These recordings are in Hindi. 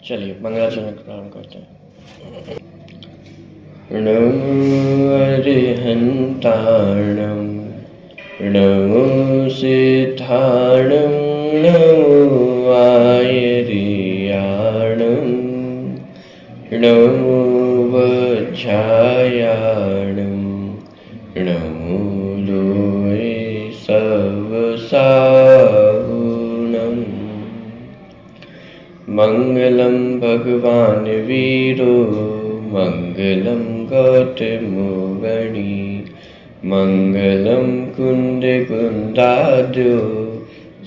चलिए मंगलाचरण प्रारंभ करते हैं। नमो अरिहन्ताणं नमो सिद्धाणं नमो आयर्याणं नमो वज्रायाणं नमो लोये सवसाहुणम्। मंगलम भगवान वीरो मंगलम गौतमो गणी मंगलम कुंद कुंदाद्यो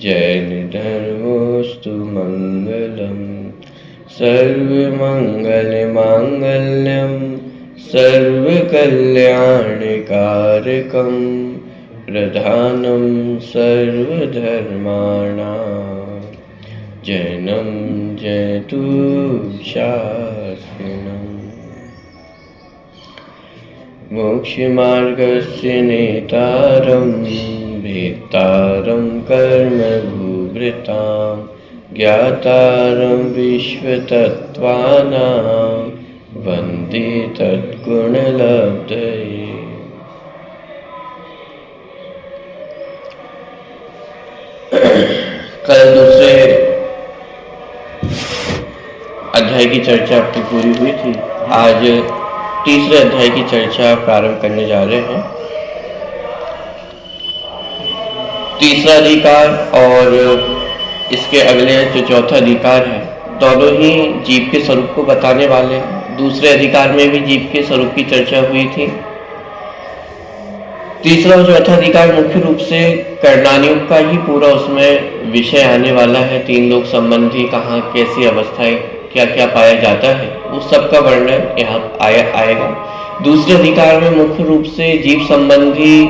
जैन धर्मोस्तु मंगलम सर्वमंगल मांगल्यम सर्वकल्याणकारकम प्रधानम सर्वधर्माणां जैनं जयतु शास्त्रिणम्। मोक्षमार्गस्य नेतारं भेत्तारं कर्मभूभृतां ज्ञातारं विश्वतत्त्वानां वन्दे तद्गुणलब्धये। कल दूसरे अध्याय की चर्चा आपकी पूरी हुई थी। आज तीसरे अध्याय की चर्चा प्रारंभ करने जा रहे हैं। तीसरा अधिकार और इसके अगले जो चौथा अधिकार है, दोनों ही जीव के स्वरूप को बताने वाले हैं। दूसरे अधिकार में भी जीव के स्वरूप की चर्चा हुई थी। तीसरा और चौथा अधिकार मुख्य रूप से कर्णानुयोग का ही पूरा उसमें विषय आने वाला है। तीन लोक संबंधी कहाँ कैसी अवस्थाएं क्या क्या पाया जाता है, उस सब का वर्णन यहाँ आएगा। दूसरे अधिकार में मुख्य रूप से जीव संबंधी,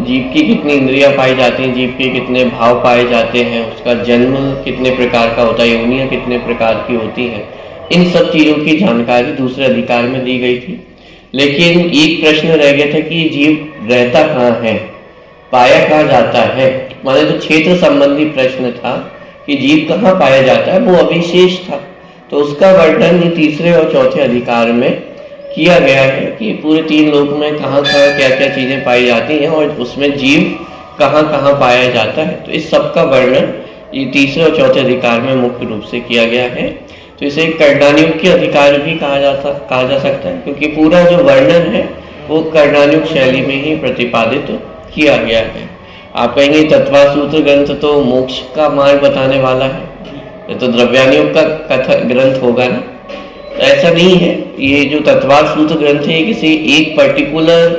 जीव की कितनी इंद्रियां पाई जाती हैं, जीव के कितने भाव पाए जाते हैं, उसका जन्म कितने प्रकार का होता है, योनियां कितने प्रकार की होती है, इन सब चीजों की जानकारी दूसरे अधिकार में दी गई थी। लेकिन एक प्रश्न रह गया था कि जीव रहता कहाँ है, पाया कहाँ जाता है। माने तो क्षेत्र संबंधी प्रश्न था कि जीव कहाँ पाया जाता है, वो अविशेष था। तो उसका वर्णन तीसरे और चौथे अधिकार में किया गया है कि पूरे तीन लोक में कहाँ कहाँ क्या क्या चीजें पाई जाती हैं और उसमें जीव कहाँ कहाँ पाया जाता है। तो इस सब का वर्णन ये तीसरे और चौथे अधिकार में मुख्य रूप से किया गया है। तो इसे कर्णानुयोग के अधिकार भी कहा जा सकता है, क्योंकि पूरा जो वर्णन है वो कर्णानुयोग शैली में ही प्रतिपादित किया गया है। आप कहेंगे तत्वा सूत्र ग्रंथ तो मोक्ष का मार्ग बताने वाला है, तो द्रव्यानुयोग का कथा ग्रंथ होगा ना। तो ऐसा नहीं है। ये जो तत्वार सूत्र ग्रंथ है किसी एक पर्टिकुलर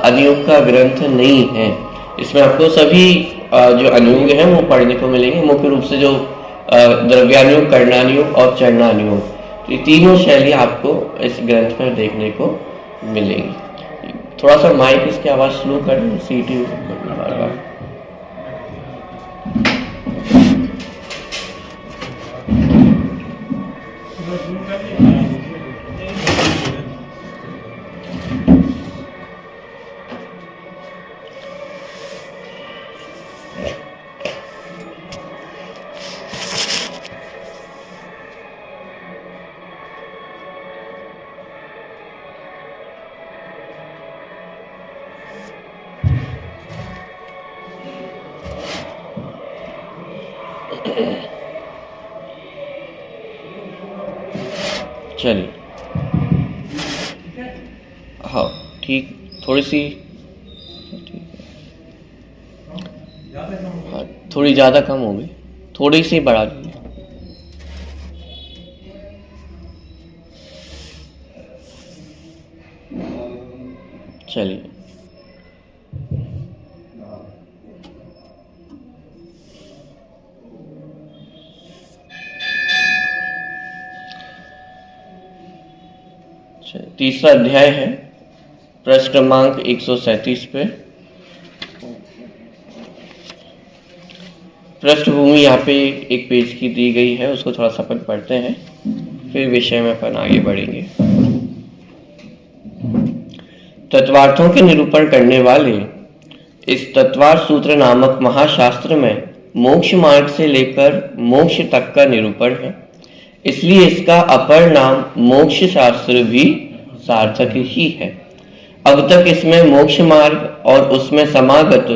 अनुयोग का ग्रंथ नहीं है। इसमें आपको सभी जो अनुयोग हैं वो पढ़ने को मिलेंगे। मुख्य रूप से जो द्रव्यानुयोग, कर्णानुयोग और चरणानुयोग, तो ये तीनों शैली आपको इस ग्रंथ पर देखने को मिलेंगी। थोड़ा सा माइक इसकी आवाज़ स्लो करें, सीटी बार बार। चलिए, हाँ ठीक, थोड़ी सी, हाँ थोड़ी ज़्यादा कम हो गई, थोड़ी सी बढ़ा दीजिए। चलिए, तीसरा अध्याय है, पृष्ठ क्रमांक 137 पे। पृष्ठभूमि यहाँ पे एक पेज की दी गई है, उसको थोड़ा सा अपन पढ़ते हैं, फिर विषय में अपन आगे बढ़ेंगे। तत्वार्थों के निरूपण करने वाले इस तत्वार्थ सूत्र नामक महाशास्त्र में मोक्ष मार्ग से लेकर मोक्ष तक का निरूपण है। इसलिए इसका अपर नाम मोक्ष शास्त्र भी सार्थक ही है। अब तक इसमें मोक्ष मार्ग और उसमें समागत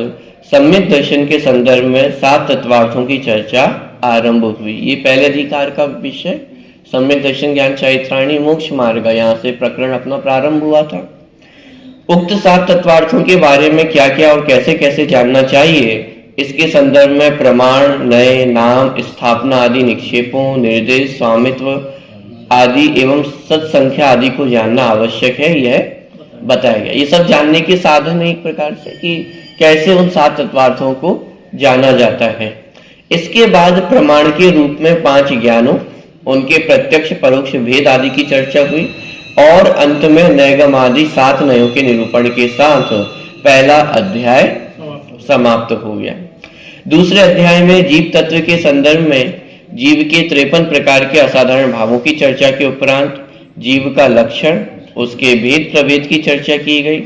सम्यक दर्शन के संदर्भ में 7 तत्वार्थों की चर्चा आरंभ हुई। ये पहले अधिकार का विषय सम्यक दर्शन ज्ञान चैत्राणी मोक्ष मार्ग, यहाँ से प्रकरण अपना प्रारंभ हुआ था। उक्त 7 तत्वार्थों के बारे में क्या क्या और कैसे कैसे जानना चाहिए, इसके संदर्भ में प्रमाण, नए नाम, स्थापना आदि निक्षेपों, निर्देश, स्वामित्व आदि एवं सत्संख्या आदि को जानना आवश्यक है, यह बताया गया। ये सब जानने के साधन है एक प्रकार से कि कैसे उन 7 तत्वार्थों को जाना जाता है। इसके बाद प्रमाण के रूप में 5 ज्ञानों, उनके प्रत्यक्ष परोक्ष भेद आदि की चर्चा हुई और अंत में नैगम आदि 7 नयों के निरूपण के साथ पहला अध्याय समाप्त हो गया। दूसरे अध्याय में जीव तत्व के संदर्भ में जीव के 53 प्रकार के असाधारण भावों की चर्चा के उपरांत जीव का लक्षण, उसके भेद प्रभेद की चर्चा की गई।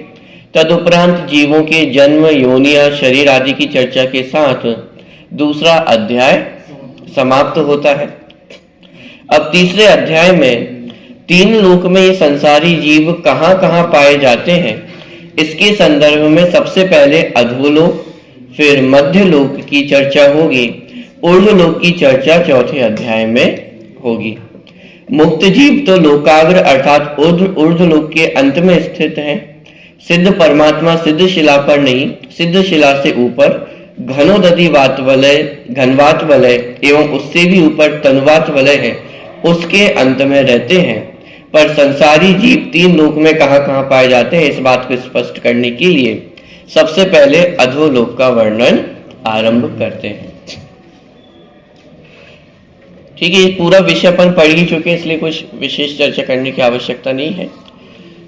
तदुपरांत जीवों के जन्म, योनिया, शरीर आदि की चर्चा के साथ दूसरा अध्याय समाप्त होता है। अब तीसरे अध्याय में 3 लोक में ये संसारी जीव कहाँ कहाँ पाए जाते हैं, इसके संदर्भ में सबसे पहले अधोलोक, फिर मध्य लोक की चर्चा होगी। ऊर्ध्वलोक की चर्चा चौथे अध्याय में होगी। मुक्त जीव तो लोकाग्र अर्थात ऊर्ध्वलोक के अंत में स्थित है। सिद्ध परमात्मा सिद्ध शिला पर नहीं, सिद्ध शिला से ऊपर घनोदधि वात वलय, घनवात वलय एवं उससे भी ऊपर तनुवात वलय है, उसके अंत में रहते हैं। पर संसारी जीव 3 लोक में कहाँ कहाँ पाए जाते हैं, इस बात को स्पष्ट करने के लिए सबसे पहले अधोलोक का वर्णन आरंभ करते हैं। ठीक है, ये पूरा विषय अपन पढ़ ही चुके हैं, इसलिए कुछ विशेष चर्चा करने की आवश्यकता नहीं है। तो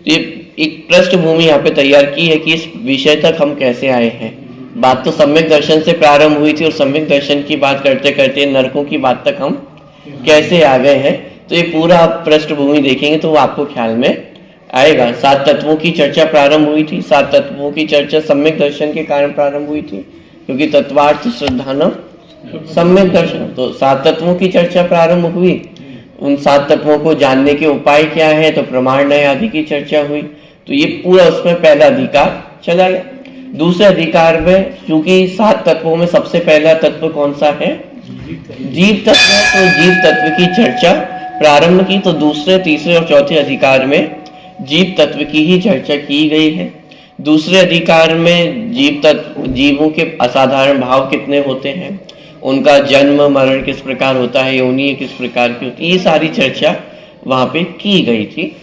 ये एक पृष्ठभूमि यहाँ पे तैयार की है कि इस विषय तक हम कैसे आए हैं। बात तो सम्यक दर्शन से प्रारंभ हुई थी और सम्यक दर्शन की बात करते करते नरकों की बात तक हम कैसे आ गए हैं, तो ये पूरा आप पृष्ठभूमि देखेंगे तो वो आपको ख्याल में आएगा। 7 तत्वों की चर्चा प्रारंभ हुई थी। 7 तत्वों की चर्चा सम्यक दर्शन के कारण प्रारंभ हुई थी, क्योंकि तत्वार्थ श्रद्धानम सम्यक दर्शन, तो 7 तत्वों की चर्चा प्रारंभ हुई। उन 7 तत्वों को जानने के उपाय क्या है, तो प्रमाण नय आदि की चर्चा हुई। तो ये पूरा उसमें पहला अधिकार चला गया। दूसरे अधिकार में क्योंकि 7 तत्वों में सबसे पहला तत्व कौन सा है, जीव तत्व, तो जीव तत्व की चर्चा प्रारंभ की। तो दूसरे, तीसरे और चौथे अधिकार में जीव तत्व की ही चर्चा की गई है। दूसरे अधिकार में जीव तत्व, जीवों के असाधारण भाव कितने होते हैं, उनका जन्म मरण किस प्रकार होता है, योनि किस प्रकार की होती है, ये सारी चर्चा वहां पे की गई थी।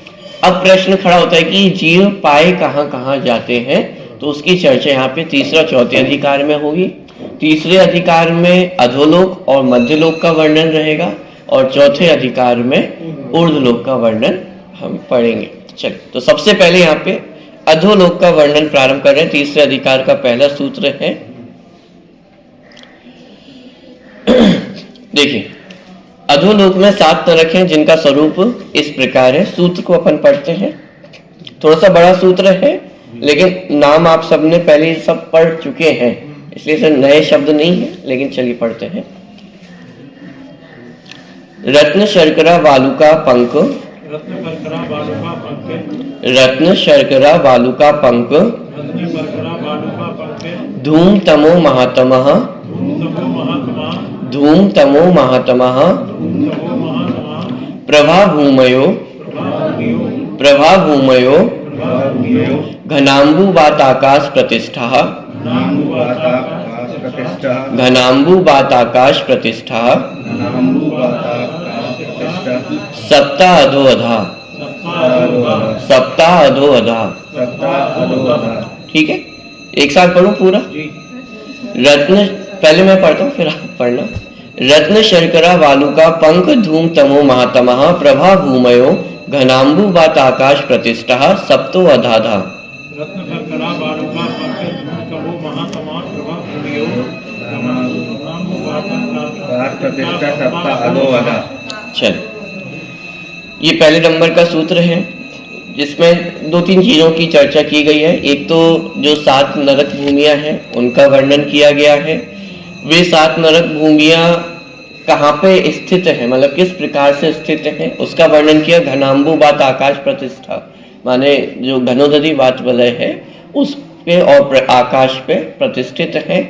अब प्रश्न खड़ा होता है कि जीव पाए कहाँ कहाँ जाते हैं, तो उसकी चर्चा यहाँ पे तीसरा चौथे अधिकार में होगी। तीसरे अधिकार में अधोलोक और मध्यलोक का वर्णन रहेगा और चौथे अधिकार में ऊर्ध्वलोक का वर्णन हम पढ़ेंगे। चलिए, तो सबसे पहले यहाँ पे अधोलोक का वर्णन प्रारंभ कर रहे हैं। तीसरे अधिकार का पहला सूत्र है, देखिए, अधोलोक में 7 नरक हैं जिनका स्वरूप इस प्रकार है। सूत्र को अपन पढ़ते हैं। थोड़ा सा बड़ा सूत्र है, लेकिन नाम आप सबने पहले सब पढ़ चुके हैं, इसलिए सर नए शब्द नहीं है, लेकिन चलिए पढ़ते हैं। रत्न शर्करा वालुका पंक, रत्न शर्करा वालुका पंक, धूम तमो महातमः, धूम तमो महातमः, प्रभा भूमयो, प्रभा भूमयो, घनाम्बुवाताकाश प्रतिष्ठा, घनाम्बुवाताकाश प्रतिष्ठा, सप्ताह अधो अधा, सप्ताह अधो अधा। ठीक है, एक साथ पढ़ो पूरा। रत्न, पहले मैं पढ़ता हूँ फिर आप पढ़ना। रत्न शर्करा वालुका पंख, धूम तमो महातमः, प्रभा भूमयो, घनाम्बुवाताकाश प्रतिष्ठा, सप्तो अधाधा। रत्न शर्करा वालुका पंख, धूम तमो महातमः, प्रभा भूमयो, घनाम्बुवाताकाश प्रतिष्ठा, सप्तो अधाधा। चल, ये पहले नंबर का सूत्र है जिसमें 2-3 चीजों की चर्चा की गई है। एक तो जो 7 नरक भूमियां हैं उनका वर्णन किया गया है। वे 7 नरक भूमियां कहाँ पे स्थित है, मतलब किस प्रकार से स्थित है, उसका वर्णन किया। घनाम्बु बात आकाश प्रतिष्ठा, माने जो घनोदधि बात वलय है उस पे और आकाश पे प्रतिष्ठित है।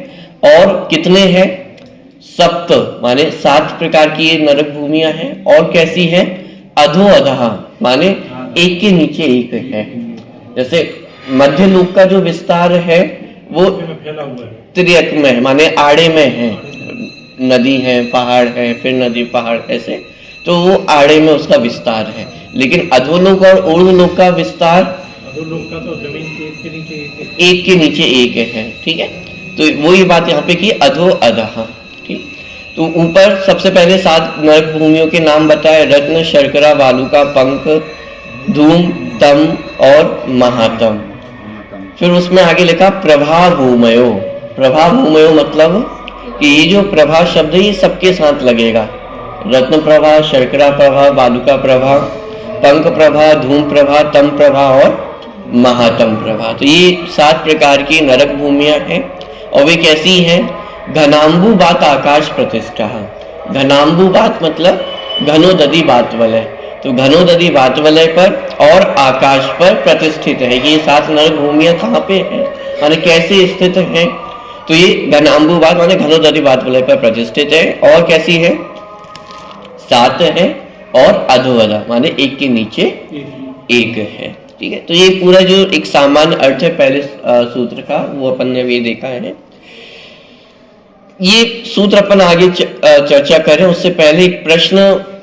और कितने हैं? सप्त, माने 7 प्रकार की ये नरक भूमियां हैं। और कैसी है? अधो अधहा, माने एक के नीचे एक है। जैसे मध्य लोक का जो विस्तार है वो त्रियक में है, माने आड़े में है, नदी है, पहाड़ है, फिर नदी पहाड़, ऐसे, तो वो आड़े में उसका विस्तार है। लेकिन अधोलोक और ऊर्ध्वलोक का विस्तार, अधोलोक का तो जमीन के एक के नीचे एक है। ठीक है, तो वही बात यहाँ पे की अधो अधहा। ठीक, तो ऊपर सबसे पहले 7 नरक भूमियों के नाम बताए। रत्न, शर्करा, बालुका, पंख, धूम, तम और महातम। फिर उसमें आगे लिखा प्रभा भूमयो। प्रभा भूमयो मतलब कि ये जो प्रभा शब्द है ये सबके साथ लगेगा। रत्न प्रभा, शर्करा प्रभा, बालुका प्रभा, पंख प्रभा, धूम प्रभा, तम प्रभा और महातम प्रभा। तो ये 7 प्रकार की नरक भूमियां हैं। और वे कैसी हैं? घनाम्बु बात आकाश प्रतिष्ठा। घनाम्बु बात मतलब घनोदधि बात वलय, तो घनोदधि बात वलय पर और आकाश पर प्रतिष्ठित है। ये 7 नरक भूमियां कहाँ पे हैं, माने कैसे स्थित हैं? तो ये घनाम्बु बात माने घनोदधि बात वलय पर प्रतिष्ठित है। और कैसी है? 7 है। और अधोअधा माने एक के नीचे एक है। ठीक है, तो ये पूरा जो एक सामान्य अर्थ है पहले सूत्र का, वो अपन ने भी देखा है। ये सूत्र अपन आगे चर्चा करें उससे पहले एक प्रश्न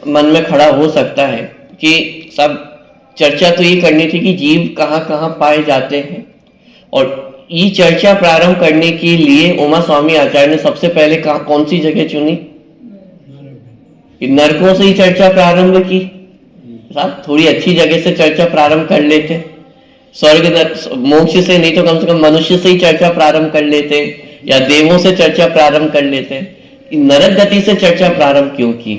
मन में खड़ा हो सकता है कि सब चर्चा तो ये करनी थी कि जीव कहाँ कहाँ पाए जाते हैं। और ये चर्चा प्रारंभ करने के लिए उमा स्वामी आचार्य ने सबसे पहले कौन सी जगह चुनी? नरकों से ही चर्चा प्रारंभ की। साहब थोड़ी अच्छी जगह से चर्चा प्रारंभ कर लेते, स्वर्ग मोक्ष से नहीं तो कम से कम मनुष्य से ही चर्चा प्रारंभ कर लेते, या देवों से चर्चा प्रारंभ कर लेते। नरक गति से चर्चा प्रारंभ क्यों की?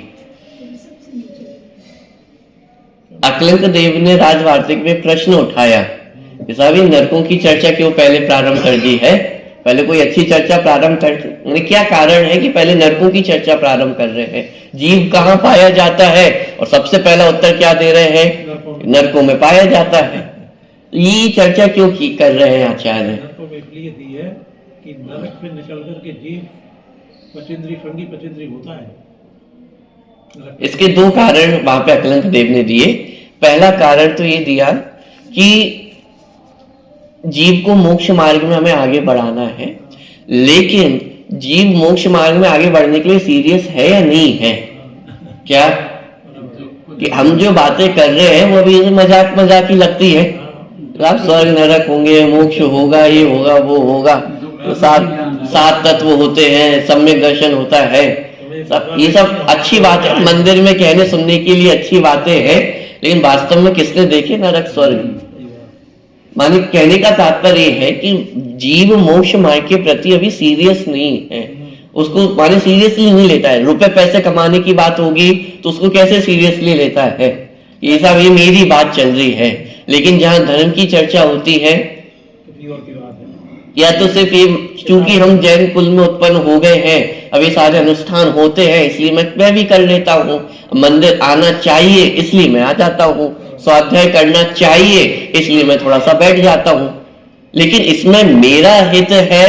अकलंक देव ने राजवार्तिक में प्रश्न उठाया कि साहब नरकों की चर्चा क्यों पहले प्रारंभ कर दी है, पहले कोई अच्छी चर्चा प्रारंभ कर, क्या कारण है कि पहले नरकों की चर्चा प्रारंभ कर रहे हैं? जीव कहाँ पाया जाता है? और सबसे पहला उत्तर क्या दे रहे हैं? नरकों में पाया जाता है। ये चर्चा क्यों की कर रहे हैं आचार्य? नरकों में इसलिए दी है कि नरक में निकल करके जीव पचेंद्री फंगी पचेंद्री होता है। इसके 2 कारण वहां पे अकलंक देव ने दिए। पहला कारण तो ये दिया कि जीव को मोक्ष मार्ग में हमें आगे बढ़ाना है, लेकिन जीव मोक्ष मार्ग में आगे बढ़ने के लिए सीरियस है या नहीं है? क्या कि हम जो बातें कर रहे हैं वो अभी मजाक मजाक ही लगती है। आप स्वर्ग नरक होंगे, मोक्ष होगा, ये होगा, वो होगा, तो 7 तत्व होते हैं, सम्यक दर्शन होता है, ये सब अच्छी बात है, मंदिर में कहने सुनने के लिए अच्छी बातें हैं, लेकिन वास्तव में किसने देखे नरक स्वर्ग? माने कहने का तात्पर्य है कि जीव मोक्ष मार्ग के प्रति अभी सीरियस नहीं है, उसको माने सीरियसली नहीं लेता है। रुपए पैसे कमाने की बात होगी तो उसको कैसे सीरियसली लेता है? ये सब ये मेरी बात चल रही है। लेकिन जहां धर्म की चर्चा होती है, या तो सिर्फ ये चूंकि हम जैन कुल में उत्पन्न हो गए हैं, अभी सारे अनुष्ठान होते हैं इसलिए मैं भी कर लेता हूँ, मंदिर आना चाहिए इसलिए मैं आ जाता हूँ, स्वाध्याय करना चाहिए इसलिए मैं थोड़ा सा बैठ जाता हूँ, लेकिन इसमें मेरा हित है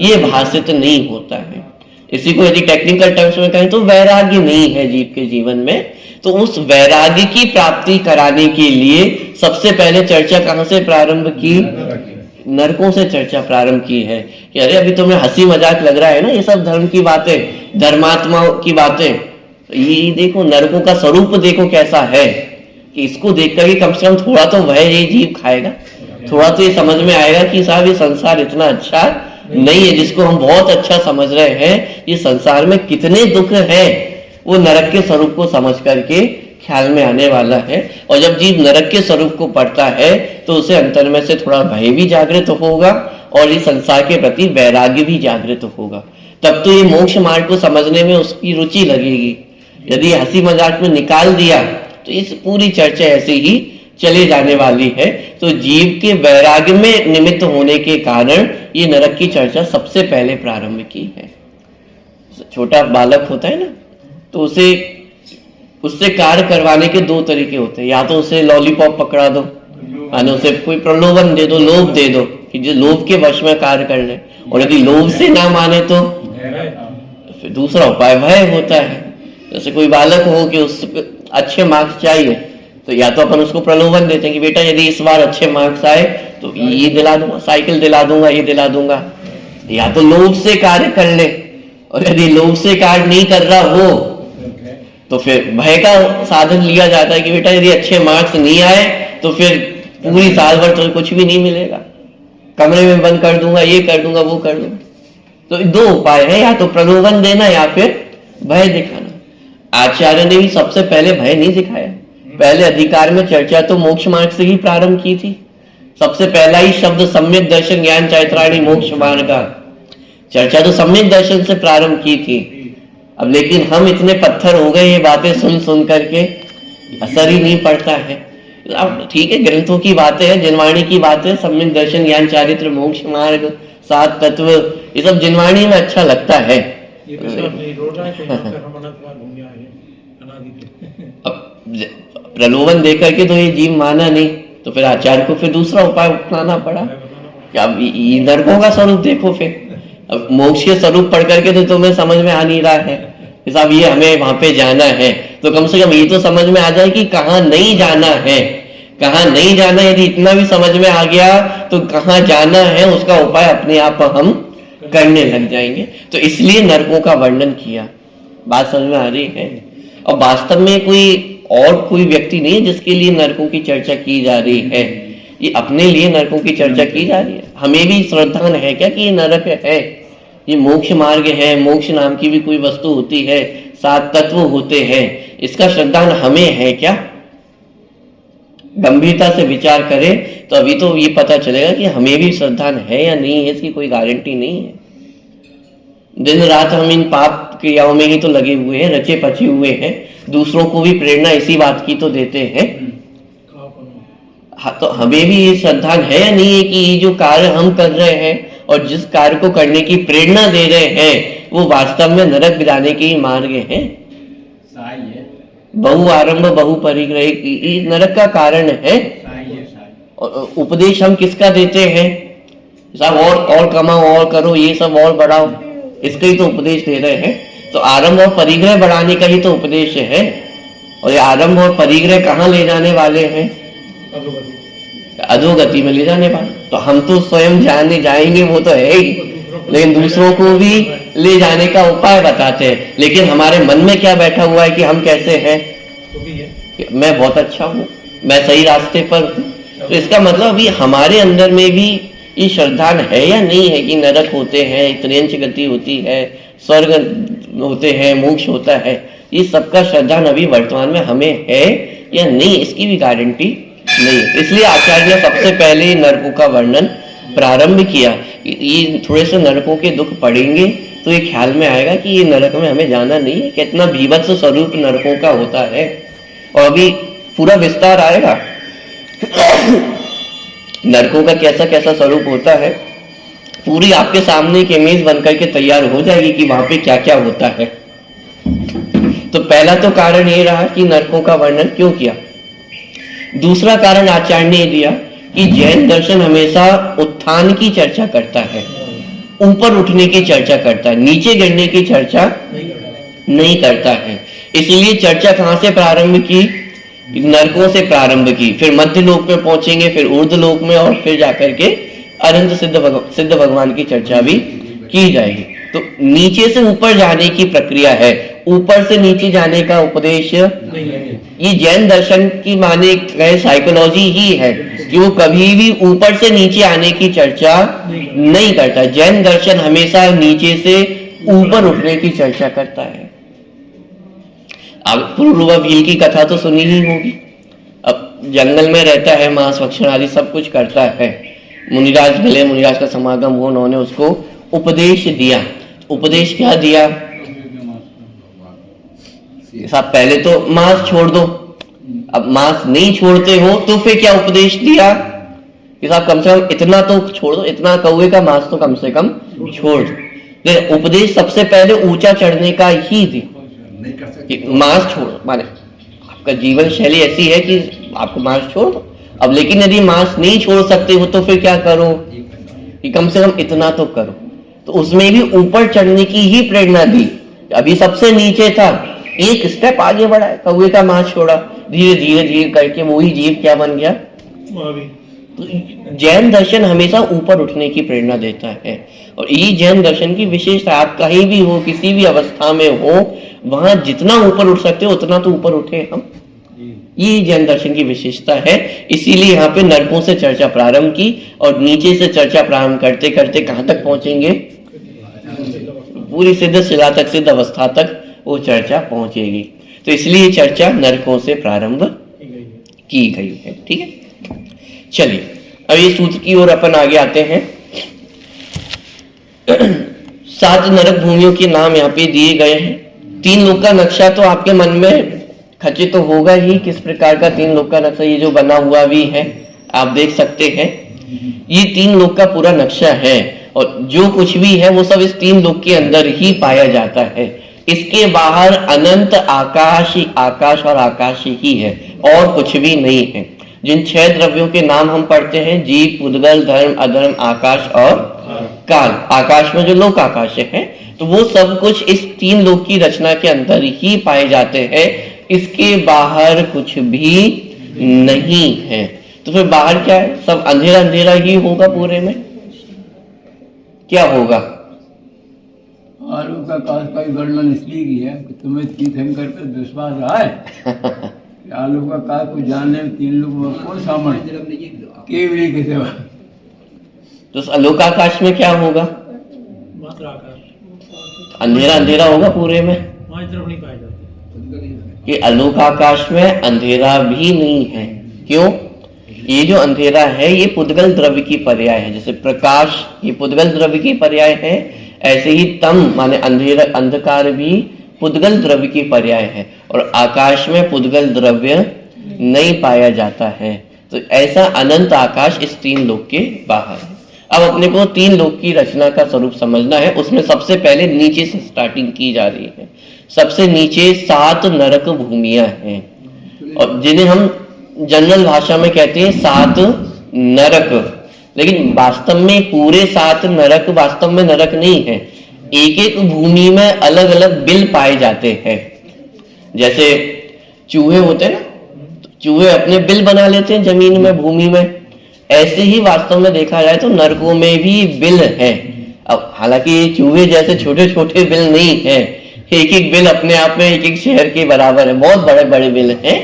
ये भाषित नहीं होता है। इसी को यदि टेक्निकल टर्म्स में कहें तो वैराग्य नहीं है जीव के जीवन में। तो उस वैराग्य की प्राप्ति कराने के लिए सबसे पहले चर्चा कहां से प्रारंभ की? नरकों से चर्चा प्रारंभ की है कि अरे अभी तुम्हें हंसी मजाक लग रहा है ना ये सब धर्म की बातें, धर्मात्माओं की बातें, ये देखो नरकों का स्वरूप देखो कैसा है, कि इसको देखकर ही कम से कम थोड़ा तो वह ये जीव खाएगा, थोड़ा तो ये समझ में आएगा कि साहब ये संसार इतना अच्छा नहीं है जिसको हम बहुत अच्छा समझ रहे हैं, ये संसार में कितने दुख हैं, वो नरक के स्वरूप को समझ करके ख्याल में आने वाला है। और जब जीव नरक के स्वरूप को पढ़ता है तो उसे अंतर में से थोड़ा भय भी जागृत होगा और इस संसार के प्रति वैराग्य भी जागृत होगा, तब तो ये मोक्ष मार्ग को समझने में उसकी रुचि लगेगी। यदि हंसी मजाक में निकाल दिया तो इस पूरी चर्चा ऐसे ही चले जाने वाली है। तो जीव के वैराग्य में निमित्त होने के कारण ये नरक की चर्चा सबसे पहले प्रारंभ की है। छोटा बालक होता है ना, तो उससे कार्य करवाने के दो तरीके होते हैं। या तो उसे लॉलीपॉप पकड़ा दो, यानी उसे कोई प्रलोभन दे दो, लोभ दे दो कि जो लोभ के वश में कार्य कर ले, और यदि लोभ से ना माने तो फिर दूसरा उपाय भय होता है। जैसे कोई बालक हो कि उसको अच्छे मार्क्स चाहिए, तो या तो अपन उसको प्रलोभन देते हैं कि बेटा यदि इस बार अच्छे मार्क्स आए तो ये दिला दूंगा, साइकिल दिला दूंगा, ये दिला दूंगा। या तो लोभ से कार्य कर ले, और यदि लोभ से कार्य नहीं कर रहा हो तो फिर भय का साधन लिया जाता है कि बेटा यदि अच्छे मार्क्स नहीं आए तो फिर पूरी साल भर तो कुछ भी नहीं मिलेगा, कमरे में बंद कर दूंगा, ये कर दूंगा, वो कर दूंगा। तो दो उपाय है, या तो प्रलोभन देना या फिर भय दिखाना। आचार्य ने भी सबसे पहले भय नहीं दिखाया। पहले अधिकार में चर्चा तो मोक्ष मार्ग से ही प्रारंभ की थी। सबसे पहला ही शब्द सम्यक दर्शन ज्ञान चैत्राणी मोक्ष मार्ग का चर्चा तो सम्यक दर्शन से प्रारंभ की थी। अब लेकिन हम इतने पत्थर हो गए ये बातें सुन सुन करके, असर ही नहीं पड़ता है। अब ठीक है, ग्रंथों की बातें हैं, जिनवाणी की बातें, सम्यक दर्शन ज्ञान चारित्र मोक्ष मार्ग, सात तत्व, ये सब जिनवाणी में अच्छा लगता है। अब प्रलोभन देकर के तो ये जीव माना नहीं, तो फिर आचार्य को फिर दूसरा उपाय अपनाना पड़ा कि अब ये नरकों का स्वरूप देखो। फिर अब मोक्ष के स्वरूप पढ़ करके तो तुम्हें समझ में आ नहीं रहा है कि साहब ये हमें वहां पे जाना है, तो कम से कम ये तो समझ में आ जाए कि कहाँ नहीं जाना है, कहाँ नहीं जाना। यदि इतना भी समझ में आ गया तो कहाँ जाना है उसका उपाय अपने आप हम करने लग जाएंगे। तो इसलिए नरकों का वर्णन किया। बात समझ में आ रही है? और वास्तव में कोई व्यक्ति नहीं है जिसके लिए नरकों की चर्चा की जा रही है, ये अपने लिए नरकों की चर्चा की जा रही है। हमें भी श्रद्धा है क्या कि ये नरक है, ये मोक्ष मार्ग है, मोक्ष नाम की भी कोई वस्तु होती है, सात तत्व होते हैं, इसका श्रद्धा हमें है क्या? गंभीरता से विचार करें तो अभी तो ये पता चलेगा कि हमें भी श्रद्धा है या नहीं है, इसकी कोई गारंटी नहीं है। दिन रात हम इन पाप क्रियाओं में ही तो लगे हुए हैं, रचे पचे हुए हैं, दूसरों को भी प्रेरणा इसी बात की तो देते हैं। हाँ, तो हमें भी ये श्रद्धा है या नहीं है कि ये जो कार्य हम कर रहे हैं और जिस कार्य को करने की प्रेरणा दे रहे हैं वो वास्तव में नरक गिराने के ही मार्ग हैं। बहु आरंभ बहु परिग्रह नरक का कारण है। और उपदेश हम किसका देते हैं? सब और कमाओ, और करो, ये सब और बढ़ाओ, इसका ही तो उपदेश दे रहे हैं। तो आरंभ और परिग्रह बढ़ाने का ही तो उपदेश है। और ये आरंभ और परिग्रह कहाँ ले जाने वाले हैं? अधोगति में ले जाने वाले। तो हम तो स्वयं जाने जाएंगे वो तो है ही, लेकिन दूसरों को भी ले जाने का उपाय बताते हैं। लेकिन हमारे मन में क्या बैठा हुआ है कि हम कैसे हैं, मैं बहुत अच्छा हूँ, मैं सही रास्ते पर हूँ। तो इसका मतलब अभी हमारे अंदर में भी ये श्रद्धा है या नहीं है कि नरक होते हैं, त्रियंच गति होती है, स्वर्ग होते हैं, मोक्ष होता है। ये सबका श्रद्धा अभी वर्तमान में हमें है या नहीं, इसकी भी गारंटी नहीं। इसलिए आचार्य ने सबसे पहले नरकों का वर्णन प्रारंभ किया। ये थोड़े से नरकों के दुख पड़ेंगे तो ये ख्याल में आएगा कि ये नरक में हमें जाना नहीं है, कितना भीभत्स स्वरूप नरकों का होता है। और अभी पूरा विस्तार आएगा नरकों का कैसा कैसा स्वरूप होता है, पूरी आपके सामने एक इमेज बनकर के तैयार हो जाएगी कि वहां पे क्या क्या होता है। तो पहला तो कारण ये रहा कि नरकों का वर्णन क्यों किया। दूसरा कारण आचार्य ने दिया कि जैन दर्शन हमेशा उत्थान की चर्चा करता है, ऊपर उठने की चर्चा करता है, नीचे गिरने की चर्चा नहीं करता है। इसलिए चर्चा कहां से प्रारंभ की? नरकों से प्रारंभ की, फिर मध्य लोक में पहुंचेंगे, फिर ऊर्ध्व लोक में, और फिर जाकर के अनंत सिद्ध भगवान की चर्चा भी की जाएगी। तो नीचे से ऊपर जाने की प्रक्रिया है, ऊपर से नीचे जाने का उपदेश ये जैन दर्शन की माने साइकोलॉजी ही है कि वो कभी भी ऊपर से नीचे आने की चर्चा नहीं करता। जैन दर्शन हमेशा नीचे से ऊपर उठने की चर्चा करता है। अब पुरुरवा भील की कथा तो सुनी ही होगी। अब जंगल में रहता है, मांस भक्षण आदि सब कुछ करता है। मुनिराज मिले, मुनिराज का समागम हुआ, उन्होंने उसको उपदेश दिया। उपदेश क्या दिया? साहब पहले तो मांस छोड़ दो। अब मांस नहीं छोड़ते हो तो फिर क्या उपदेश दिया कि साहब कम से कम इतना तो छोड़ दो, इतना कौवे का मांस तो कम से कम छोड़ दो। उपदेश सबसे पहले ऊंचा चढ़ने का ही दिया। नहीं कर सकते कि मांस छोड़, माने आपका जीवन शैली ऐसी है कि आपको मांस छोड़ दो। अब लेकिन यदि मांस नहीं छोड़ सकते हो तो फिर क्या करो कि कम से कम इतना तो करो। तो उसमें भी ऊपर चढ़ने की ही प्रेरणा दी। अभी सबसे नीचे था, एक स्टेप आगे बढ़ा, कौवे का मांस छोड़ा, धीरे धीरे धीरे करके वही जीव क्या बन गया, महावीर। तो जैन दर्शन हमेशा ऊपर उठने की प्रेरणा देता है। और ये जैन दर्शन की विशेषता, आप कहीं भी हो, किसी भी अवस्था में हो, वहां जितना ऊपर उठ सकते हो उतना तो ऊपर उठे हम। ये जैन दर्शन की विशेषता है। इसीलिए यहाँ पे नरकों से चर्चा प्रारंभ की और नीचे से चर्चा प्रारंभ करते करते कहाँ तक पहुंचेंगे, पूरी सिद्ध शिला तक, सिद्ध अवस्था तक वो चर्चा पहुंचेगी। तो इसलिए चर्चा नरकों से प्रारंभ की गई है। ठीक है, चलिए अब ये सूत्र की ओर अपन आगे आते हैं। 7 नरक भूमियों के नाम यहाँ पे दिए गए हैं। 3 लोक का नक्शा तो आपके मन में खचित तो होगा ही, किस प्रकार का 3 लोक का नक्शा, ये जो बना हुआ भी है आप देख सकते हैं। ये 3 लोक का पूरा नक्शा है और जो कुछ भी है वो सब इस 3 लोक के अंदर ही पाया जाता है। इसके बाहर अनंत आकाश ही आकाश और आकाश ही है और कुछ भी नहीं है। जिन 6 द्रव्यों के नाम हम पढ़ते हैं, जीव, पुद्गल, धर्म, अधर्म, आकाश और काल, आकाश में जो लोक आकाश है, तो वो सब कुछ इस 3 लोक की रचना के अंदर ही पाए जाते हैं। इसके बाहर कुछ भी नहीं है। तो फिर बाहर क्या है, सब अंधेरा अंधेरा ही होगा। पूरे में क्या होगा, आलू का काश का वर्णन इसलिए किया कि तुम्हें तीर्थंकर पर विश्वास रहा है कि आलू का काश को जानने में 3 लोग में कौन सामर्थ्य, केवली के सेवा। तो लोकाकाश में क्या होगा, मात्र आकाश, अंधेरा अंधेरा होगा पूरे में, वहां तरफ नहीं पाया जाता। कि अलोकाकाश में अंधेरा भी नहीं है। क्यों, ये जो अंधेरा है ये पुद्गल द्रव्य की पर्याय है। जैसे प्रकाश ये पुद्गल द्रव्य की पर्याय है, ऐसे ही तम माने अंधेरा, अंधकार भी पुद्गल द्रव्य की पर्याय है। और आकाश में पुद्गल द्रव्य नहीं पाया जाता है। तो ऐसा अनंत आकाश इस 3 लोक के बाहर है। अब अपने को 3 लोक की रचना का स्वरूप समझना है। उसमें सबसे पहले नीचे से स्टार्टिंग की जा रही है। सबसे नीचे 7 नरक भूमियां हैं और जिन्हें हम जनरल भाषा में कहते हैं 7 नरक। लेकिन वास्तव में पूरे 7 नरक वास्तव में नरक नहीं है। एक एक भूमि में अलग अलग बिल पाए जाते हैं। जैसे चूहे होते हैं ना, तो चूहे अपने बिल बना लेते हैं जमीन में, भूमि में। ऐसे ही वास्तव में देखा जाए तो नरकों में भी बिल है। अब हालांकि ये चूहे जैसे छोटे छोटे बिल नहीं है, एक एक बिल अपने आप में एक एक शहर के बराबर है, बहुत बड़े बड़े बिल हैं।